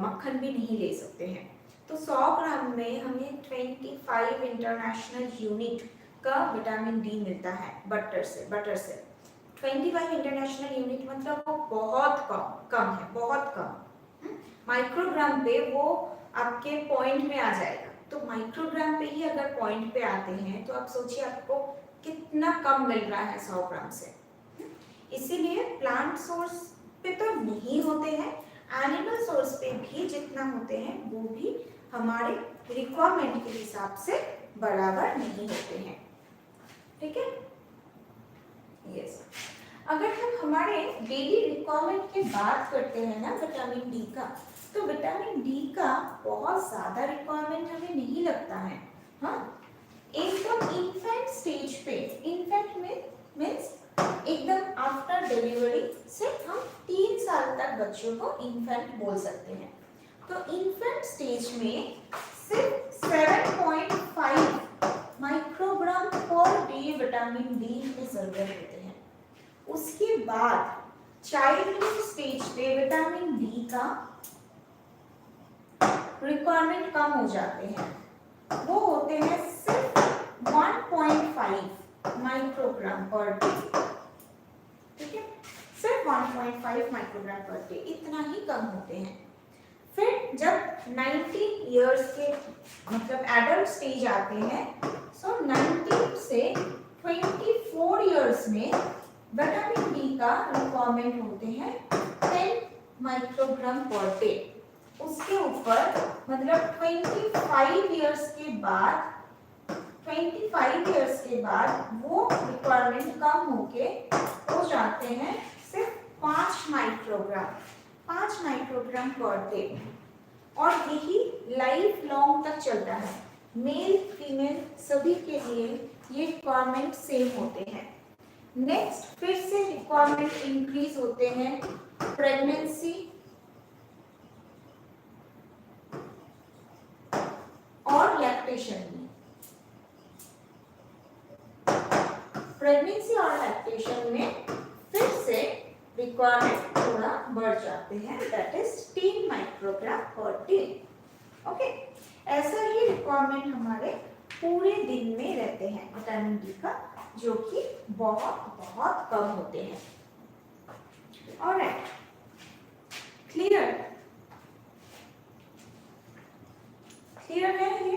A: मक्खन भी नहीं ले सकते हैं। तो 100 ग्राम में हमें 25 इंटरनेशनल यूनिट का विटामिन डी मिलता है बटर से। 25 इंटरनेशनल यूनिट मतलब वो बहुत कम है, बहुत कम। माइक्रोग्राम पे वो आपके पॉइंट में आ जाएगा, तो माइक्रोग्राम पे ही अगर पॉइंट पे आते हैं तो आप सोचिए आपको कितना कम मिल रहा है 100 ग्राम से। इसीलिए प्लांट सोर्स पे तो नहीं होते हैं, एनिमल सोर्स पे भी जितना होते हैं वो भी हमारे रिक्वायरमेंट के हिसाब से बराबर नहीं होते हैं, ठीक है। यस, अगर हम हमारे डेली रिक्वायरमेंट की बात करते हैं ना विटामिन डी का, तो विटामिन डी का बहुत ज़्यादा रिक्वायरमेंट हमें नहीं लगता है। हाँ, एकदम इन्फेंट स्टेज पे, इन्फेंट में मीन्स एकदम आफ्टर डिलीवरी से हम 3 साल तक बच्चों को इन्फेंट बोल सकते हैं। तो इन्फेंट स्टेज में सिर्फ 7.5 microgram per day vitamin D की जरूरत होती है। उसके बाद चाइल्डहुड स्टेज पे विटामिन डी का रिक्वायरमेंट कम हो जाते हैं, वो होते हैं सिर्फ 1.5 माइक्रोग्राम पर डे, ठीक है। सिर्फ 1.5 माइक्रोग्राम पर डे, इतना ही कम होते हैं। फिर जब 19 इयर्स के मतलब एडल्ट स्टेज आते हैं, सो 19 से 24 इयर्स में विटामिन डी का रिक्वायरमेंट होते हैं 10 माइक्रोग्राम पर डे। उसके ऊपर मतलब 25 इयर्स के बाद वो रिक्वायरमेंट कम होके हो जाते हैं सिर्फ 5 माइक्रोग्राम पर डे। और यही लाइफ लॉन्ग तक चलता है। मेल फीमेल सभी के लिए ये रिक्वायरमेंट सेम होते हैं। नेक्स्ट फिर से रिक्वायरमेंट इंक्रीज होते हैं प्रेगनेंसी और लैक्टेशन में। प्रेगनेंसी और लैक्टेशन में फिर से रिक्वायरमेंट थोड़ा बढ़ जाते हैं, that is 10 microgram per day. Okay, ऐसा ही रिक्वायरमेंट हमारे पूरे दिन में रहते हैं विटामिन डी का, जो कि बहुत बहुत कम होते हैं। ऑलराइट, क्लियर है ये?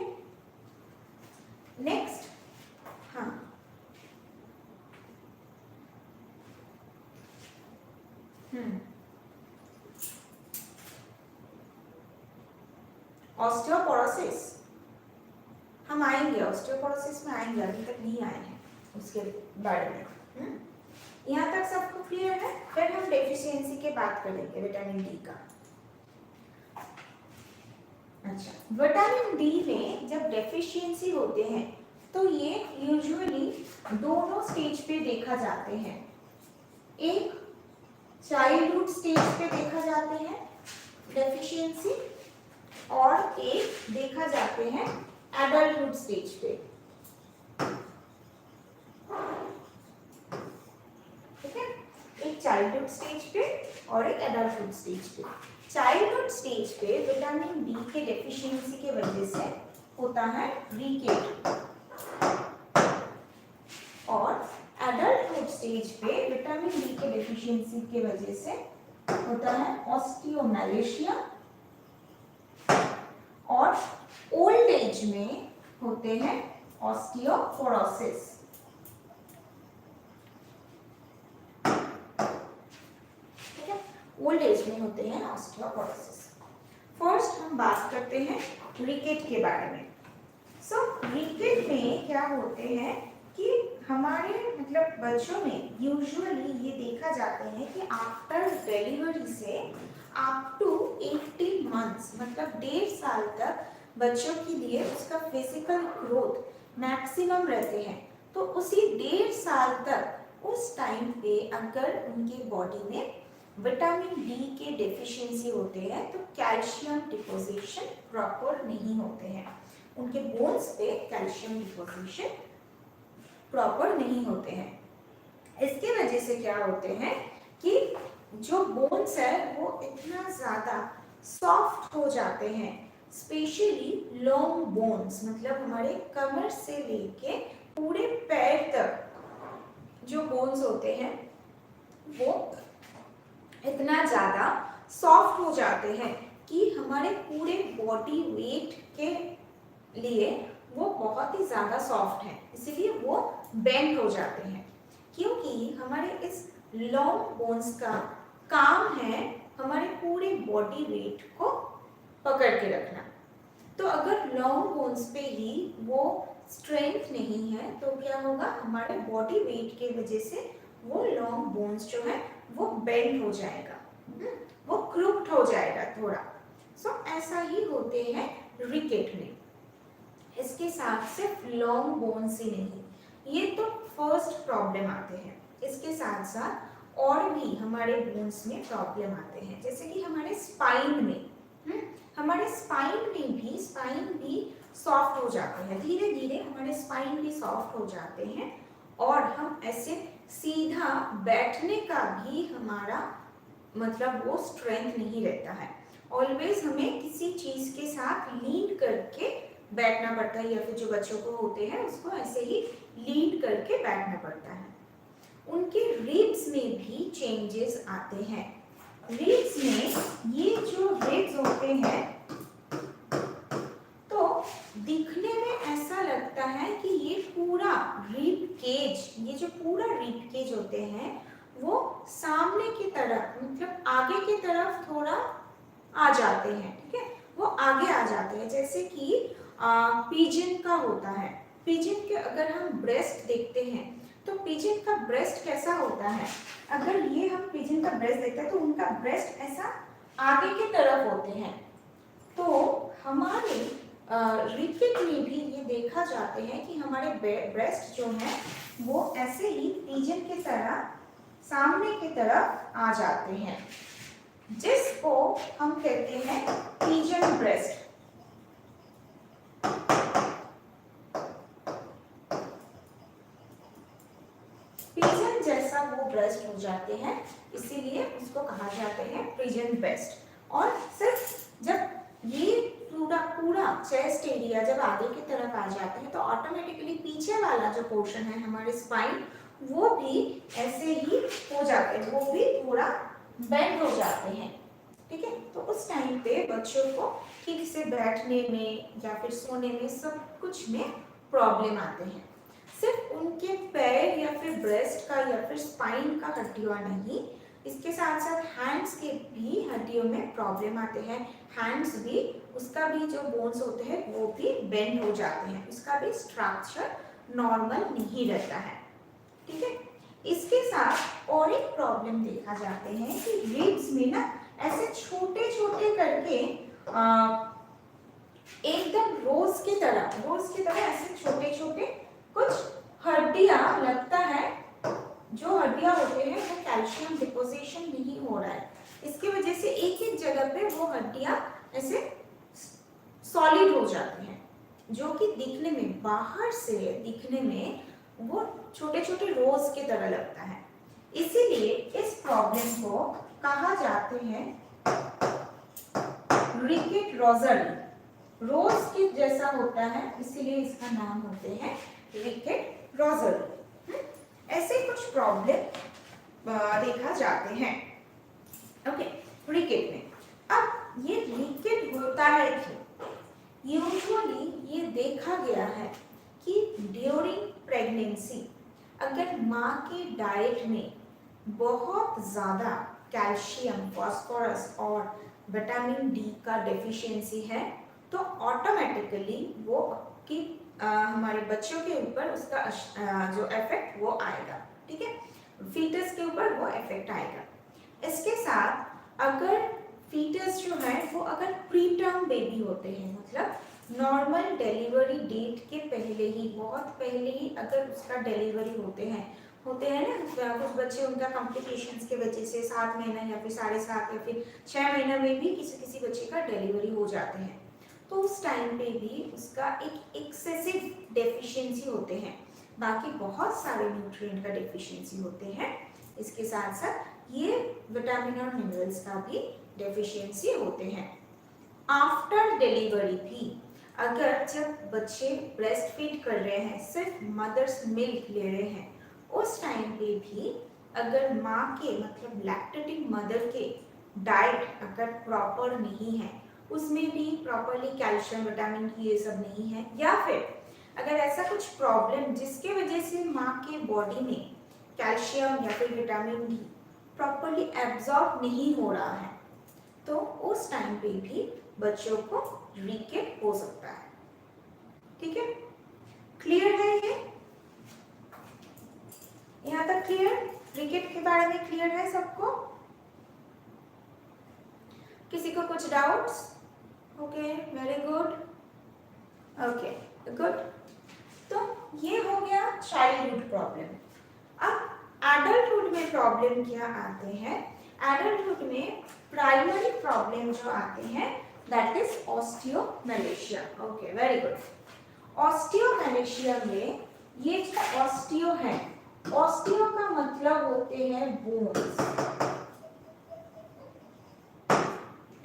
A: नेक्स्ट, हाँ, ऑस्टियोपोरोसिस हम आएंगे, ऑस्टियोपोरोसिस में आएंगे, अभी तक नहीं आए हैं उसके बारे में। यहाँ तक सबको क्लियर है? फिर हम डेफिशिएंसी के बात करेंगे विटामिन डी का। अच्छा, विटामिन डी में जब डेफिशिएंसी होते हैं तो ये यूजुअली दोनों स्टेज पे देखा जाते हैं। एक चाइल्डहुड स्टेज पे देखा जाते हैं डेफिशिएंसी, और एक देखा जाते हैं एडल्टहुड स्टेज पे। ठीक है, एक चाइल्डहुड स्टेज पे और एक एडल्टहुड स्टेज पे। चाइल्डहुड स्टेज पे विटामिन डी के डेफिशिएंसी के वजह से होता है रिकेट, और एडल्टहुड स्टेज पे विटामिन डी के डेफिशिएंसी के वजह से होता है ऑस्टियोमैलेशिया, और ओल्ड एज में होते हैं ऑस्टियोपोरोसिस। ठीक है, ओल्ड एज में होते हैं ऑस्टियोपोरोसिस। फर्स्ट हम बात करते हैं रिकेट के बारे में। सो रिकेट में क्या होते हैं कि हमारे मतलब बच्चों में यूजुअली ये देखा जाते हैं कि आफ्टर डिलीवरी से अप टू 18 मंथ्स मतलब 1.5 साल तक बच्चों के लिए उसका फिजिकल ग्रोथ मैक्सिमम रहते हैं। तो उसी 1.5 साल तक उस टाइम पे अगर उनकी बॉडी में विटामिन डी के डेफिशिएंसी होते हैं तो कैल्शियम डिपोजिशन प्रॉपर नहीं होते हैं, उनके बोन्स पे कैल्शियम डिपोजिशन प्रॉपर नहीं होते हैं। इसके वजह से क्या होते हैं कि जो बोन्स है वो इतना ज़्यादा सॉफ्ट हो जाते हैं, स्पेशली लॉन्ग बोन्स मतलब हमारे कमर से लेके पूरे पैर तक जो बोन्स होते हैं वो इतना ज़्यादा सॉफ्ट हो जाते हैं कि हमारे पूरे बॉडी वेट के लिए वो बहुत ही ज़्यादा सॉफ्ट है, इसलिए वो बेंड हो जाते हैं। क्योंकि हमारे इस लॉन्ग बोन्स का काम है हमारे पूरे बॉडी वेट को पकड़ के रखना। तो अगर लॉन्ग बोन्स पे ही वो स्ट्रेंथ नहीं है तो क्या होगा, हमारे बॉडी वेट के वजह से वो लॉन्ग बोन्स जो है वो बेंड हो जाएगा, वो क्रूप्ड हो जाएगा थोड़ा। सो ऐसा ही होते हैं रिकेट में। इसके साथ सिर्फ लॉन्ग बोन्स ही नहीं, ये तो फर्स्ट प्रॉब्लम आते हैं, इसके साथ साथ और भी हमारे बोन्स में प्रॉब्लम आते हैं, जैसे कि हमारे स्पाइन में स्पाइन भी सॉफ्ट हो जाते हैं, धीरे धीरे हमारे स्पाइन भी सॉफ्ट हो जाते हैं, और हम ऐसे सीधा बैठने का भी हमारा मतलब वो स्ट्रेंथ नहीं रहता है। ऑलवेज हमें किसी चीज़ के साथ लीन करके बैठना पड़ता है, या फिर जो बच्चों को होते हैं उसको ऐसे ही लीन करके बैठना पड़ता है। उनके रिब्स में भी चेंजेस आते हैं। रिब्स में ये जो रिब्स होते हैं तो दिखने में ऐसा लगता है कि ये होते हैं वो सामने की तरफ मतलब आगे की तरफ थोड़ा आ जाते हैं, ठीक है, वो आगे आ जाते हैं। जैसे कि पिजन का होता है, पिजन के अगर हम ब्रेस्ट देखते हैं तो पिजन का ब्रेस्ट कैसा होता है, अगर ये हम पिजन का ब्रेस्ट देखते हैं तो उनका ब्रेस्ट ऐसा आगे की तरफ होते हैं। तो हमारे रिकेट में भी ये देखा जाते हैं कि हमारे ब्रेस्ट जो है वो ऐसे ही पिजन की तरह सामने की तरफ आ जाते हैं, जिसको हम कहते हैं पिजन ब्रेस्ट। पिजन जैसा वो ब्रेस्ट हो जाते हैं, इसीलिए उसको कहा जाते हैं पिजन ब्रेस्ट। और सिर्फ जब ये पूरा चेस्ट एरिया जब आगे की तरफ आ जाते हैं तो ऑटोमेटिकली पीछे वाला जो पोर्शन है हमारे स्पाइन वो भी ऐसे ही हो जाते हैं, वो भी थोड़ा बेंड हो जाते हैं, ठीक है। तो उस टाइम पे बच्चों को ठीक से बैठने में या फिर सोने में सब कुछ में प्रॉब्लम आते हैं। सिर्फ उनके पैर या फिर ब्रेस्ट का या फिर स्पाइन का हड्डियों नहीं, इसके साथ साथ हैंड्स के भी हड्डियों में प्रॉब्लम आते हैं। हैंड्स भी, उसका भी जो बोन्स होते हैं वो भी बेंड हो जाते हैं, उसका भी स्ट्रक्चर नॉर्मल नहीं रहता है, ठीक है। इसके साथ और एक प्रॉब्लम देखा जाते हैं कि रिब्स में ना ऐसे छोटे छोटे करके एकदम रोज की तरह ऐसे छोटे छोटे कुछ हड्डियां लगता है, जो हड्डियां होते हैं वो कैल्शियम डिपोजिशन नहीं हो रहा है, इसकी वजह से एक एक जगह पे वो हड्डियां ऐसे सॉलिड हो जाती हैं, जो कि दिखने में, बाहर से दिखने में वो छोटे छोटे रोज की तरह लगता है। इसीलिए इस प्रॉब्लम को कहा जाते हैं रिकेट रोजरी, रोज के जैसा होता है इसीलिए इसका नाम होते हैं रिकेट रोजरी। ऐसे कुछ प्रॉब्लम देखा जाते हैं, ओके, रिकेट में। अब ये रिकेट होता है क्यों? यूजुअली ये देखा गया है कि ड्यूरिंग प्रेगनेंसी अगर माँ के डाइट में बहुत ज़्यादा कैल्शियम, फास्फोरस और विटामिन डी का डेफिशिएंसी है तो ऑटोमेटिकली वो कि हमारे बच्चों के ऊपर उसका जो इफेक्ट वो आएगा, ठीक है, फीटस के ऊपर वो इफेक्ट आएगा। इसके साथ अगर फीटस जो है वो अगर प्री टर्म बेबी होते हैं, मतलब नॉर्मल डिलीवरी डेट के पहले ही, बहुत पहले ही अगर उसका डिलीवरी होते हैं ना, कुछ बच्चे उनका कॉम्प्लिकेशंस के वजह से 7 महीना या फिर 7.5 या फिर 6 महीना में भी किसी बच्चे का डिलीवरी हो जाते हैं, तो उस टाइम पे भी उसका एक एक्सेसिव डेफिशिएंसी होते हैं, बाकी बहुत सारे न्यूट्रिएंट का डेफिशिएंसी होते हैं, इसके साथ साथ ये विटामिन और मिनरल्स का भी डेफिशिएंसी होते हैं। आफ्टर डिलीवरी भी अगर जब बच्चे ब्रेस्ट फीड कर रहे हैं, सिर्फ मदर्स मिल्क ले रहे हैं, उस टाइम पे भी अगर माँ के मतलब लैक्टेटिंग मदर के डाइट अगर प्रॉपर नहीं है, उसमें भी प्रॉपरली कैल्शियम, विटामिन डी ये सब नहीं है, या फिर अगर ऐसा कुछ प्रॉब्लम जिसके वजह से माँ के बॉडी में कैल्शियम या फिर विटामिन डी प्रॉपरली एब्जॉर्ब नहीं हो रहा है, तो उस टाइम पे भी बच्चों को रिकेट हो सकता है, ठीक है। क्लियर है ये? यहाँ तक क्लियर? रिकेट के बारे में क्लियर है सबको? किसी को कुछ doubts? Okay, very good, okay good. तो ये हो गया चाइल्डहुड प्रॉब्लम। अब एडल्टहुड में प्रॉब्लम क्या आते हैं? एडल्टहुड में प्राइमरी प्रॉब्लम जो आते हैं that is osteomalacia. Okay, very good. Osteomalacia में ये जो ऑस्टियो है, ऑस्टियो का मतलब होते हैं बोन्स,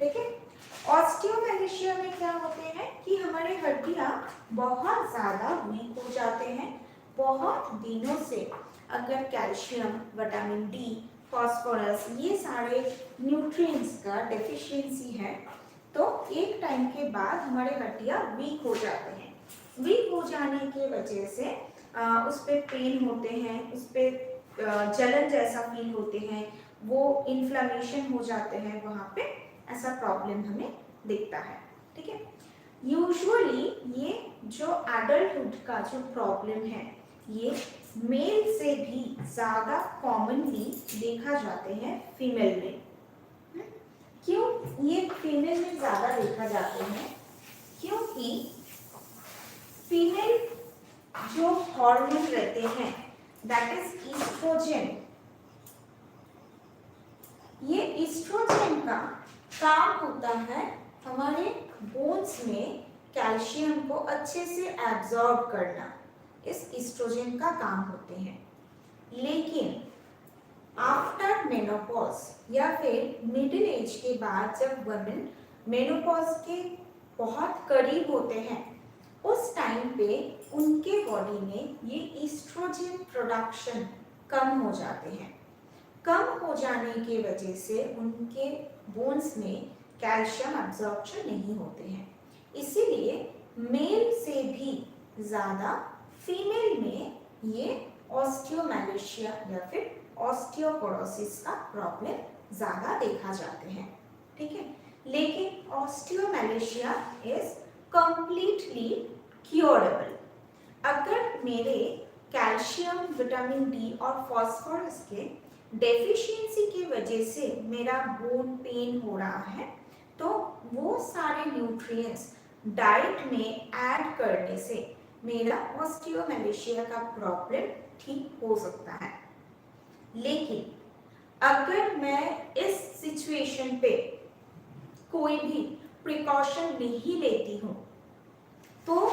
A: ठीक है। ऑस्टियोमैलेशिया में क्या होते हैं कि हमारे हड्डियां बहुत ज्यादा वीक हो जाते हैं, बहुत दिनों से अगर कैल्शियम, विटामिन डी, फास्फोरस ये सारे न्यूट्रिएंट्स का डेफिशिएंसी है, तो एक टाइम के बाद हमारे हड्डियां वीक हो जाते हैं। वीक हो जाने के वजह से उस पे पेन होते हैं, उस पे जलन जैसा फील होते हैं, वो इन्फ्लेमेशन हो जाते हैं, वहाँ पे ऐसा प्रॉब्लम हमें दिखता है। ठीक है, यूजुअली ये जो एडल्टहुड का जो प्रॉब्लम है ये मेल से भी ज़्यादा कॉमनली देखा जाते हैं फीमेल में। क्यों ये फीमेल में ज़्यादा देखा जाते हैं? क्योंकि फीमेल जो हार्मोन रहते हैं दैट इज ईस्ट्रोजन, ये ईस्ट्रोजन का काम होता है हमारे बोन्स में कैल्शियम को अच्छे से एब्जॉर्ब करना, इस ईस्ट्रोजन का काम होते हैं। लेकिन आफ्टर मेनोपॉज या फिर मिडिल एज के बाद जब वुमेन मेनोपॉज के बहुत करीब होते हैं उस टाइम पे उनके बॉडी में ये ईस्ट्रोजन प्रोडक्शन कम हो जाते हैं। कम हो जाने की वजह से उनके बोन्स में कैल्शियम एब्जॉर्प्शन नहीं होते हैं, इसीलिए मेल से भी ज़्यादा फीमेल में ये ऑस्टियोमैलेशिया या फिर ऑस्टियोपोरोसिस का प्रॉब्लम ज़्यादा देखा जाते हैं। ठीक है, लेकिन ऑस्टियोमैलेशिया इज कंप्लीटली क्योरेबल। अगर मेरे कैल्शियम, विटामिन डी और फास्फोरस के डेफिशिएंसी की वजह से मेरा बोन पेन हो रहा है तो वो सारे न्यूट्रिएंट्स डाइट में ऐड करने से मेरा ऑस्टियोमैलेशिया का प्रॉब्लम ठीक हो सकता है। लेकिन अगर मैं इस सिचुएशन पे कोई भी प्रिकॉशन नहीं लेती हूँ तो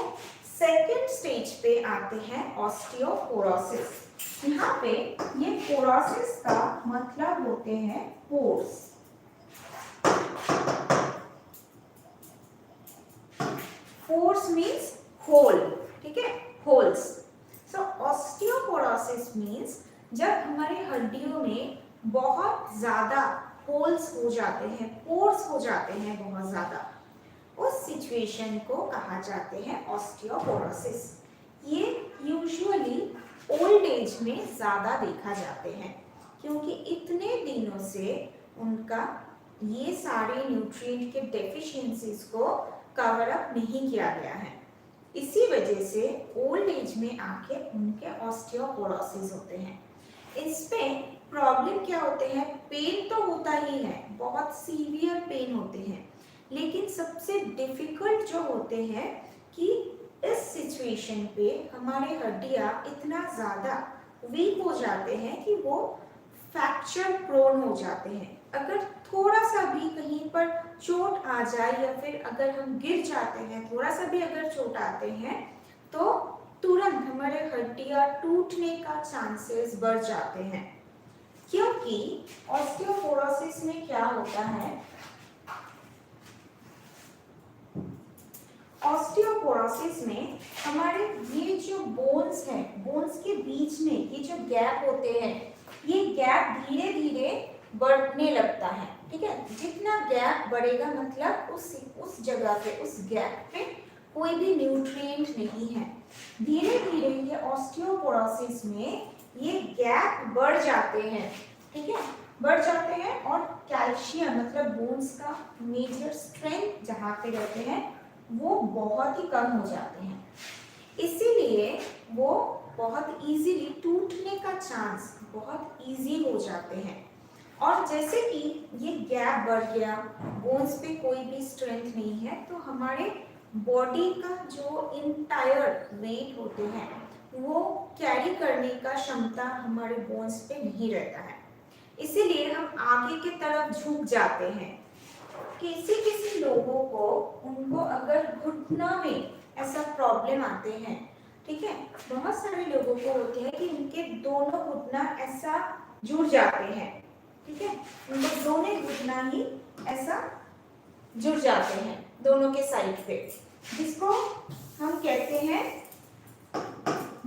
A: सेकेंड स्टेज पे आते हैं ऑस्टियोपोरोसिस। यहाँ पे ये पोरोसिस का मतलब होते हैं पोर्स। पोर्स मीन्स होल, ठीक है, होल्स। सो ऑस्टियोपोरोसिस मीन्स जब हमारे हड्डियों में बहुत ज्यादा होल्स हो जाते हैं, पोर्स हो जाते हैं बहुत ज्यादा, उस सिचुएशन को कहा जाते हैं ऑस्टियोपोरोसिस। ये यूजुअली ओल्ड एज में ज़्यादा देखा जाते हैं क्योंकि इतने दिनों से उनका ये सारे न्यूट्रिएंट के डेफिशिएंसीज को कवर अप नहीं किया गया है, इसी वजह से ओल्ड एज में आके उनके ऑस्टियोपोरोसिस होते हैं। इसमें प्रॉब्लम क्या होते हैं? पेन तो होता ही है, बहुत सीवियर पेन होते हैं, लेकिन सबसे डिफिकल्ट जो होते हैं कि इस सिचुएशन पे हमारे हड्डियां इतना ज़्यादा वीक हो जाते हैं कि वो फ्रैक्चर प्रोन हो जाते हैं। अगर थोड़ा सा भी कहीं पर चोट आ जाए या फिर अगर हम गिर जाते हैं, थोड़ा सा भी अगर चोट आते हैं तो तुरंत हमारे हड्डियां टूटने का चांसेस बढ़ जाते हैं। क्योंकि ऑस्टियोपोरोसिस में क्या होता है, ऑस्टियोपोरोसिस में हमारे ये जो बोन्स हैं, बोन्स के बीच में ये जो गैप होते हैं, ये गैप धीरे धीरे बढ़ने लगता है। ठीक है, जितना गैप बढ़ेगा मतलब उस जगह पे, उस गैप पे कोई भी न्यूट्रिएंट नहीं है। धीरे धीरे ये ऑस्टियोपोरोसिस में ये गैप बढ़ जाते हैं, ठीक है, बढ़ जाते हैं और कैल्शियम मतलब बोन्स का मेजर स्ट्रेंथ जहाँ पे रहते हैं वो बहुत ही कम हो जाते हैं, इसीलिए वो बहुत इजीली टूटने का चांस बहुत इजी हो जाते हैं। और जैसे कि ये गैप बढ़ गया, बोन्स पे कोई भी स्ट्रेंथ नहीं है, तो हमारे बॉडी का जो इंटायर वेट होते हैं वो कैरी करने का क्षमता हमारे बोन्स पे नहीं रहता है, इसीलिए हम आगे की तरफ झुक जाते हैं। किसी किसी लोगों को, उनको अगर घुटना में ऐसा प्रॉब्लम आते हैं, ठीक है, बहुत सारे लोगों को होते हैं कि उनके दोनों घुटना ऐसा जुड़ जाते हैं, ठीक है, उनके दोनों घुटना ही ऐसा जुड़ जाते हैं दोनों के साइड पे, जिसको हम कहते हैं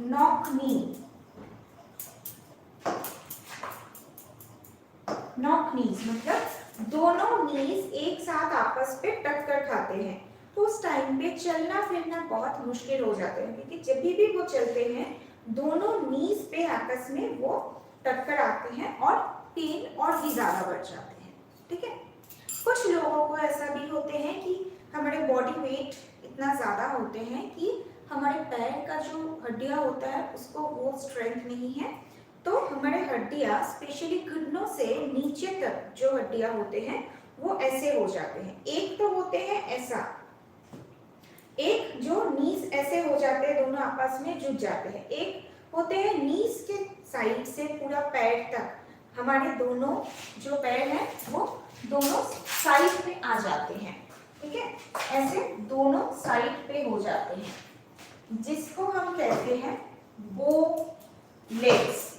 A: नॉक नी। नॉक नीज मतलब दोनों नीज एक साथ आपस पे टक्कर खाते हैं, तो उस टाइम पे चलना फिरना बहुत मुश्किल हो जाता है, क्योंकि जब भी वो चलते हैं दोनों नीज पे आपस में वो टक्कर आते हैं और पेन और भी ज़्यादा बढ़ जाते हैं। ठीक है, कुछ लोगों को ऐसा भी होते हैं कि हमारे बॉडी वेट इतना ज़्यादा होते हैं कि हमारे पैर का जो हड्डियाँ होता है उसको वो स्ट्रेंथ नहीं है, तो हमारे हड्डियाँ स्पेशली घुटनों से नीचे तक जो हड्डियाँ होते हैं वो ऐसे हो जाते हैं। एक तो होते हैं ऐसा, एक जो नीज ऐसे हो जाते हैं, दोनों आपस में जुड़ जाते हैं। एक होते हैं नीज के साइड से पूरा पैर तक, हमारे दोनों जो पैर हैं वो दोनों साइड में आ जाते हैं। ठीक है, ऐसे दोनों साइड पे हो जाते हैं, जिसको हम कहते हैं बो लेग्स।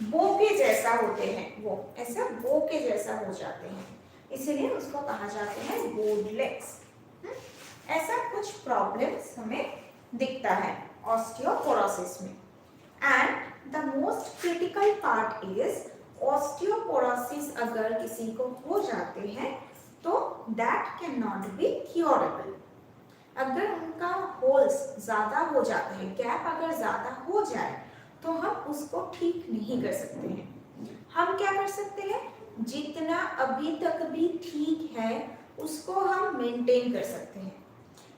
A: बो के जैसा होते हैं, वो ऐसा बो के जैसा हो जाते हैं, इसीलिए उसको कहा जाता है बोड लेग्स। ऐसा कुछ प्रॉब्लम्स हमें दिखता है ऑस्टियोपोरोसिस में। And the most critical part is osteoporosis अगर किसी को हो जाते हैं तो that can not be curable. अगर उनका होल्स ज़्यादा हो जाता है, गैप अगर ज़्यादा हो जाए तो हम उसको ठीक नहीं कर सकते हैं। हम क्या कर सकते हैं, जितना अभी तक भी ठीक है उसको हम मेंटेन कर सकते हैं।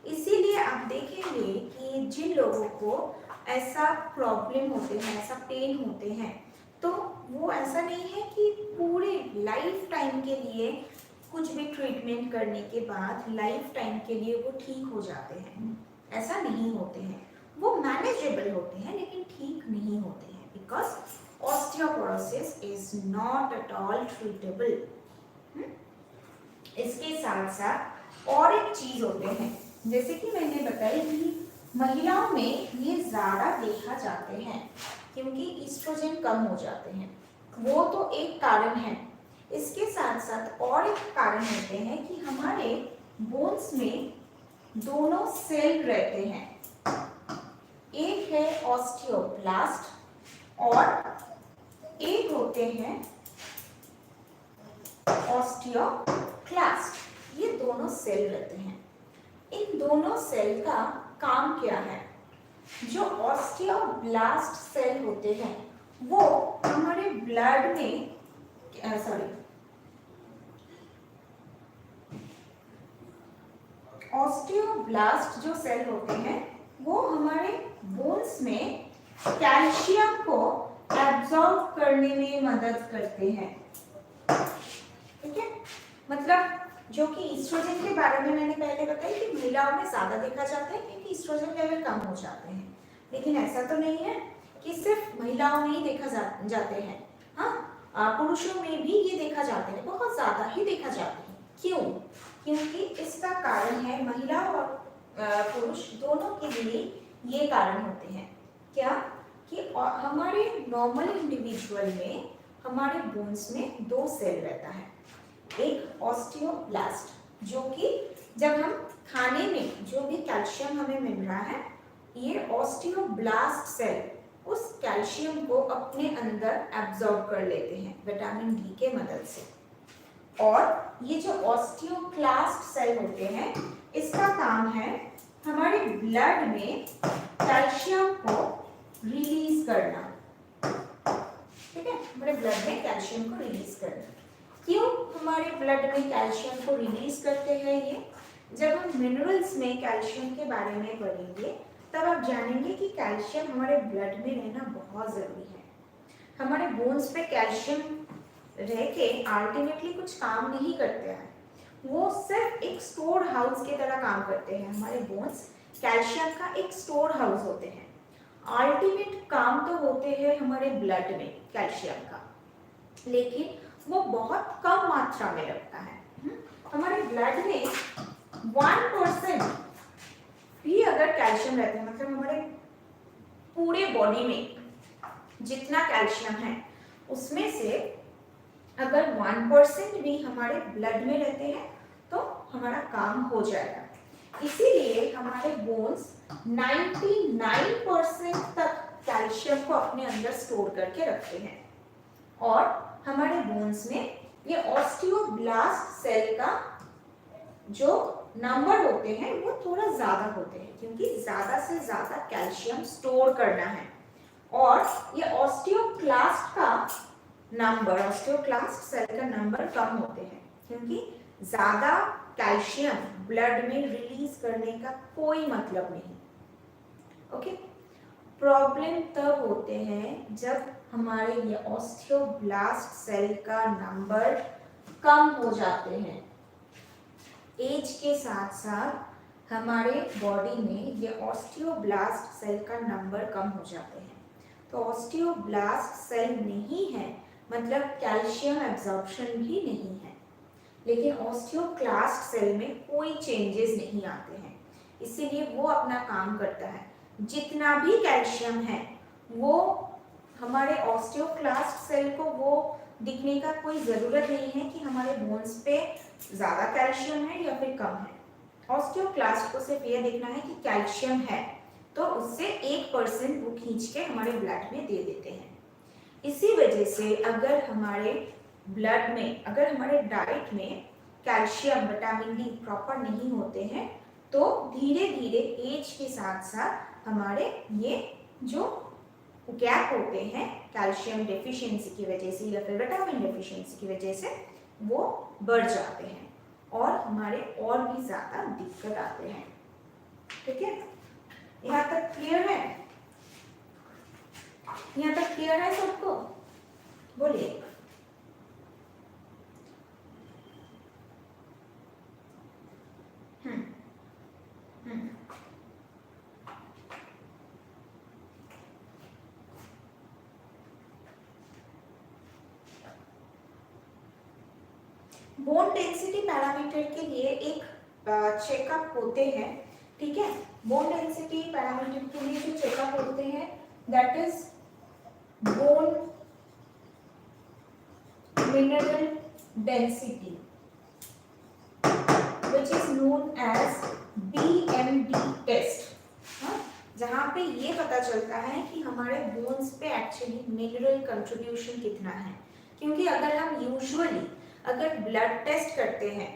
A: इसीलिए आप देखेंगे कि जिन लोगों को ऐसा प्रॉब्लम होते हैं, ऐसा पेन होते हैं, तो वो ऐसा नहीं है कि पूरे लाइफ टाइम के लिए कुछ भी ट्रीटमेंट करने के बाद लाइफ टाइम के लिए वो ठीक हो जाते हैं, ऐसा नहीं होते हैं। वो मैनेजेबल होते हैं लेकिन ठीक नहीं होते हैं, because osteoporosis is not at all treatable. इसके साथ साथ और एक चीज होते हैं, जैसे कि मैंने बताई कि महिलाओं में ये ज़्यादा देखा जाते हैं क्योंकि ईस्ट्रोजन कम हो जाते हैं, वो तो एक कारण है। इसके साथ साथ और एक कारण होते हैं कि हमारे बोन्स में दोनों सेल रहते हैं, एक है ऑस्टियोब्लास्ट और एक होते हैं ऑस्टियोक्लास्ट। ये दोनों सेल रहते हैं। इन दोनों सेल का काम क्या है, जो ऑस्टियोब्लास्ट सेल होते हैं वो हमारे ब्लड में ऑस्टियोब्लास्ट जो सेल होते हैं वो हमारे बोन्स में कैल्शियम को एब्जॉर्ब करने में मदद करते हैं। ठीक है, मतलब जो कि ईस्ट्रोजन के बारे में मैंने पहले बताया कि महिलाओं में ज्यादा देखा जाता है क्योंकि ईस्ट्रोजन लेवल कम हो जाते हैं, लेकिन ऐसा तो नहीं है कि सिर्फ महिलाओं में ही देखा जाते हैं। हाँ, पुरुषों में भी ये देखा जाते हैं, बहुत ज्यादा ही देखा जाते हैं। क्यों? क्योंकि इसका कारण है महिला और पुरुष दोनों के लिए ये कारण होते हैं क्या कि हमारे नॉर्मल इंडिविजुअल में हमारे बोन्स में दो सेल रहता है, एक ऑस्टियोब्लास्ट जो कि जब हम खाने में जो भी कैल्शियम हमें मिल रहा है, ये ऑस्टियोब्लास्ट सेल उस कैल्शियम को अपने अंदर एब्जॉर्ब कर लेते हैं विटामिन डी के मदद से। और ये जो ऑस्टियोक्लास्ट सेल होते हैं, इसका काम है हमारे ब्लड में कैल्शियम को रिलीज करना। ठीक है, हमारे ब्लड में कैल्शियम को रिलीज करना। क्यों हमारे ब्लड में कैल्शियम को रिलीज करते हैं ये? जब हम मिनरल्स में कैल्शियम के बारे में पढ़ेंगे तब आप जानेंगे कि कैल्शियम हमारे ब्लड में रहना बहुत ज़रूरी है। हमारे बोन्स पे कैल्शियम रह के अल्टीमेटली कुछ काम नहीं करते हैं, वो सिर्फ एक स्टोर हाउस की तरह काम करते हैं। हमारे बोन्स कैल्शियम का एक स्टोर हाउस होते हैं। अल्टीमेट काम तो होते हैं हमारे ब्लड में कैल्शियम का, लेकिन वो बहुत कम मात्रा में लगता है। हमारे ब्लड में 1% भी अगर कैल्शियम रहता है, मतलब हमारे पूरे बॉडी में जितना कैल्शियम है उसमें से अगर 1% भी हमारे ब्लड में रहते हैं तो हमारा काम हो जाएगा। इसीलिए हमारे बोन्स 99% तक कैल्शियम को अपने अंदर स्टोर करके रखते हैं। और हमारे बोन्स में ये ऑस्टियोब्लास्ट सेल का जो नंबर होते हैं वो थोड़ा ज़्यादा होते हैं क्योंकि ज़्यादा से ज़्यादा कैल्शियम स्टोर करना है। और ये ऑस्टियोक्लास्ट का नंबर, ऑस्टियोक्लास्ट सेल का नंबर कम होते हैं क्योंकि ज्यादा कैल्शियम ब्लड में रिलीज करने का कोई मतलब नहीं। ओके, प्रॉब्लम तब होते हैं जब हमारे ये ऑस्टियोब्लास्ट सेल का नंबर कम हो जाते हैं। एज के साथ साथ हमारे बॉडी में ये ऑस्टियोब्लास्ट सेल का नंबर कम हो जाते हैं। तो ऑस्टियोब्लास्ट सेल नहीं है मतलब कैल्शियम एब्जॉर्प्शन भी नहीं है, लेकिन ऑस्टियोक्लास्ट सेल में कोई चेंजेस नहीं आते हैं, इसीलिए वो अपना काम करता है। जितना भी कैल्शियम है वो हमारे ऑस्टियोक्लास्ट सेल को वो दिखने का कोई ज़रूरत नहीं है कि हमारे बोन्स पे ज़्यादा कैल्शियम है या फिर कम है। ऑस्टियोक्लास्ट को सिर्फ ये देखना है कि कैल्शियम है तो उससे 1% वो खींच के हमारे ब्लड में दे देते हैं। इसी वजह से अगर हमारे ब्लड में, अगर हमारे डाइट में कैल्शियम, विटामिन डी प्रॉपर नहीं होते हैं तो धीरे धीरे एज के साथ साथ हमारे ये जो गैप होते हैं कैल्शियम डेफिशिएंसी की वजह से या फिर विटामिन डेफिशिएंसी की वजह से वो बढ़ जाते हैं और हमारे और भी ज़्यादा दिक्कत आते हैं। ठीक है, यहाँ तक क्लियर है? यहाँ तक क्लियर है सबको? बोलिए। बोन डेंसिटी पैरामीटर के लिए एक चेकअप होते हैं। ठीक है, बोन डेंसिटी पैरामीटर के लिए जो चेकअप होते हैं that is bone mineral density which is known as BMD test. जहाँ पे ये पता चलता है कि हमारे बोन्स पे एक्चुअली मिनरल कंट्रीब्यूशन कितना है, क्योंकि अगर हम यूजुअली अगर ब्लड टेस्ट करते हैं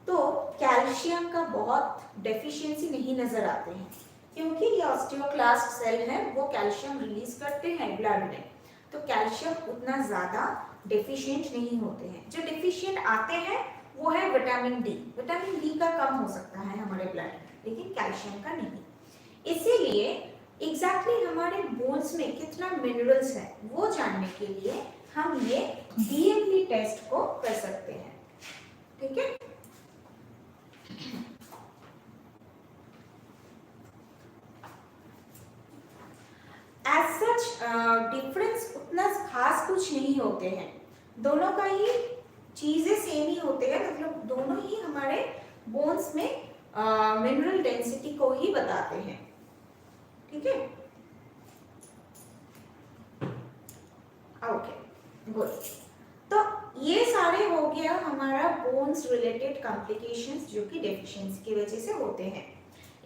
A: तो कैल्शियम का बहुत डेफिशिएंसी नहीं नजर आते हैं, क्योंकि ये ऑस्टियोक्लास्ट सेल है वो कैल्शियम रिलीज करते हैं ब्लड में, तो कैल्शियम उतना ज़्यादा डेफिशिएंट नहीं होते हैं। जो डेफिशिएंट आते हैं वो है विटामिन डी। विटामिन डी का कम हो सकता है हमारे ब्लड में, लेकिन कैल्शियम का नहीं। इसीलिए एग्जैक्टली हमारे बोन्स में कितना मिनरल्स है वो जानने के लिए हम ये बीएमडी टेस्ट को कर सकते हैं। ठीक है, एज सच डिफरेंस उतना खास कुछ नहीं होते हैं, दोनों का ही चीजें सेम ही होते हैं, मतलब दोनों ही हमारे बोन्स में मिनरल डेंसिटी को ही बताते हैं। ठीक है, ओके गुड। तो ये सारे हो गया हमारा बोन्स रिलेटेड कॉम्प्लिकेशंस जो कि डेफिशिएंसी की वजह से होते हैं।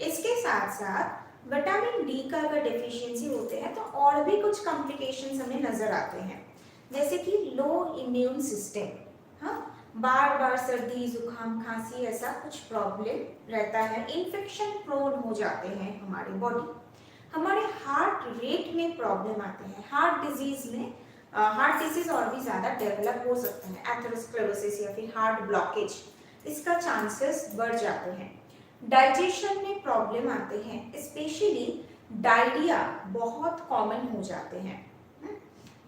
A: इसके साथ साथ विटामिन डी का अगर डेफिशिएंसी होते हैं तो और भी कुछ कॉम्प्लिकेशंस हमें नजर आते हैं, जैसे कि लो इम्यून सिस्टम। हाँ, बार बार सर्दी जुकाम खांसी ऐसा कुछ प्रॉब्लम रहता है, इन्फेक्शन प्रोन हो जाते हैं हमारी बॉडी, हमारे हार्ट रेट में प्रॉब्लम आते हैं, हार्ट डिजीज में हार्ट डिजीज और भी ज़्यादा डेवलप हो सकता है, एथेरोस्क्लेरोसिस या फिर हार्ट ब्लॉकेज, इसका चांसेस बढ़ जाते हैं। डाइजेशन में प्रॉब्लम आते हैं, स्पेशली डायरिया बहुत कॉमन हो जाते हैं।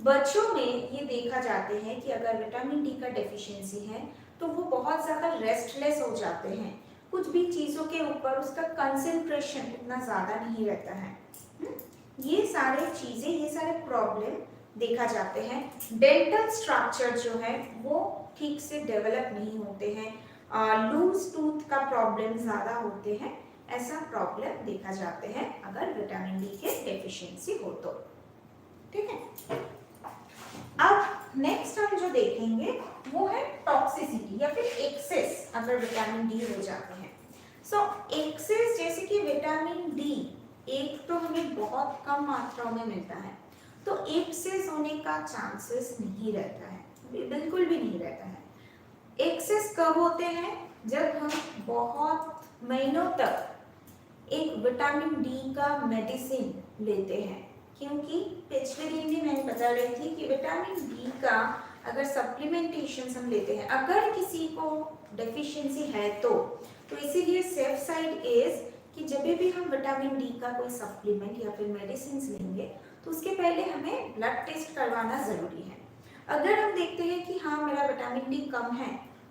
A: बच्चों में ये देखा जाते हैं कि अगर विटामिन डी का डेफिशिएंसी है तो वो बहुत ज़्यादा रेस्टलेस हो जाते हैं, कुछ भी चीज़ों के ऊपर उसका कंसंट्रेशन इतना ज़्यादा नहीं रहता है। ये सारे चीज़ें, ये सारे प्रॉब्लम देखा जाते हैं। डेंटल स्ट्रक्चर जो है वो ठीक से डेवलप नहीं होते हैं, लूज टूथ का प्रॉब्लम ज़्यादा होते हैं, ऐसा प्रॉब्लम देखा जाते हैं अगर विटामिन डी के डेफिशिएंसी हो तो। ठीक है, अब नेक्स्ट हम जो देखेंगे वो है टॉक्सिसिटी या फिर एक्सेस अगर विटामिन डी हो जाते हैं। सो एक्सेस जैसे कि विटामिन डी एक तो हमें बहुत कम मात्रा में मिलता है, तो एक्सेस होने का चांसेस नहीं रहता है, बिल्कुल भी नहीं रहता है। एक्सेस कब होते हैं? जब हम बहुत महीनों तक एक विटामिन डी का मेडिसिन लेते हैं, क्योंकि पिछले दिन भी मैं बता रही थी कि विटामिन डी का अगर सप्लीमेंटेशन हम लेते हैं, अगर किसी को डेफिशिएंसी है तो इसीलिए सेफ साइड इज कि जब भी हम विटामिन डी का कोई सप्लीमेंट या फिर मेडिसिन लेंगे तो उसके पहले हमें ब्लड टेस्ट करवाना ज़रूरी है। अगर हम देखते हैं कि हाँ मेरा विटामिन डी कम है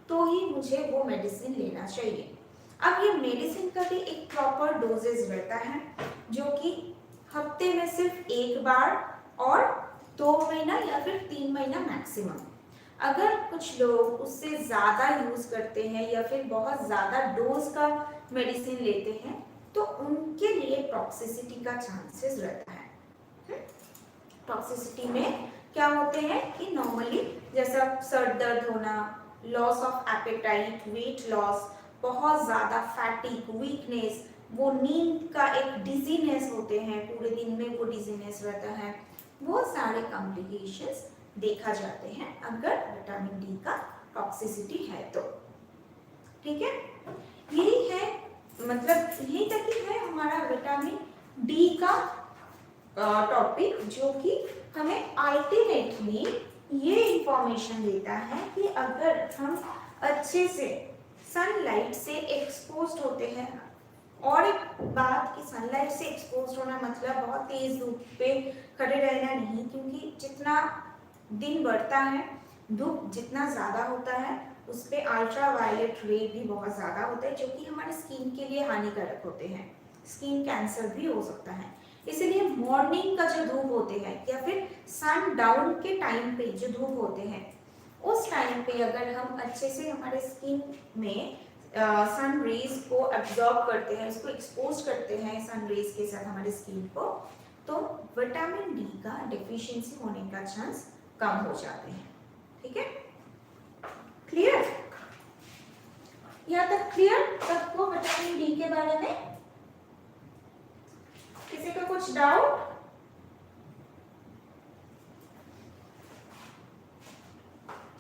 A: तो ही मुझे वो मेडिसिन लेना चाहिए। अब ये मेडिसिन का भी एक प्रॉपर डोजेज रहता है जो कि हफ्ते में सिर्फ एक बार और 2 महीना या फिर 3 महीना मैक्सिमम। अगर कुछ लोग उससे ज़्यादा यूज़ करते हैं या फिर बहुत ज़्यादा डोज का मेडिसिन लेते हैं तो उनके लिए टॉक्सिसिटी का चांसेस रहता है। टॉक्सिसिटी में क्या होते हैं कि नॉर्मली जैसा सर दर्द होना, loss of appetite, weight loss, बहुत ज़्यादा फैटिक, वीकनेस, वो नींद का एक डिजीनेस होते हैं, पूरे दिन में वो डिजीनेस रहता है, वो सारे कॉम्प्लिकेशंस देखा जाते हैं अगर विटामिन डी का टॉक्सिसिटी है तो। ठीक है, यही है, मतलब यही तक ही है हमारा विटामिन डी का टॉपिक, जो कि हमें अल्टीमेटली ये इंफॉर्मेशन देता है कि अगर हम अच्छे से सनलाइट से एक्सपोज होते हैं, और एक बात कि सनलाइट से एक्सपोज होना मतलब बहुत तेज धूप पे खड़े रहना नहीं, क्योंकि जितना दिन बढ़ता है, धूप जितना ज़्यादा होता है उस पर अल्ट्रा वायलेट रे भी बहुत ज़्यादा होता है, जो कि हमारे स्किन के लिए हानिकारक होते हैं, स्किन कैंसर भी हो सकता है। इसलिए मॉर्निंग का जो धूप होते हैं या फिर सन डाउन के टाइम पे जो धूप होते हैं, उस टाइम पे अगर हम अच्छे से हमारे स्किन में सन रेज को एब्जॉर्ब करते हैं, उसको एक्सपोज करते हैं सन रेज के साथ हमारे स्किन को, तो विटामिन डी का डेफिशिएंसी होने का चांस कम हो जाते हैं। ठीक है, क्लियर? यहाँ तक क्लियर सबको विटामिन डी के बारे में? किसी का कुछ डाउट?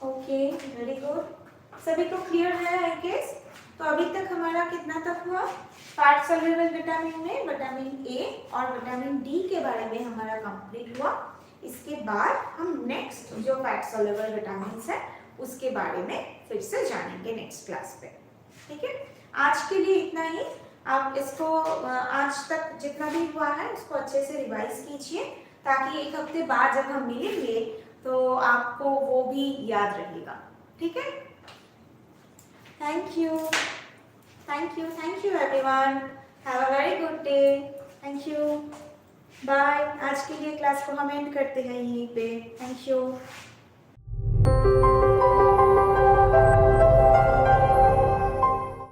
A: ओके, वेरी गुड, सभी को क्लियर है आई गेस। तो अभी तक हमारा कितना तक हुआ? फैट सॉल्युबल विटामिन में विटामिन ए और विटामिन डी के बारे में हमारा कंप्लीट हुआ। इसके बाद हम नेक्स्ट जो फैट सॉल्युबल विटामिन है उसके बारे में फिर से जानेंगे नेक्स्ट क्लास पे। ठीक है, आज के लिए इतना ही। आप इसको आज तक जितना भी हुआ है उसको अच्छे से रिवाइज कीजिए, ताकि एक हफ्ते बाद जब हम मिलेंगे तो आपको वो भी याद रहेगा। ठीक है, thank you, thank you, thank you everyone, have a very good day, thank you, bye. आज के लिए क्लास को हम एंड करते हैं यहीं पे, थैंक यू।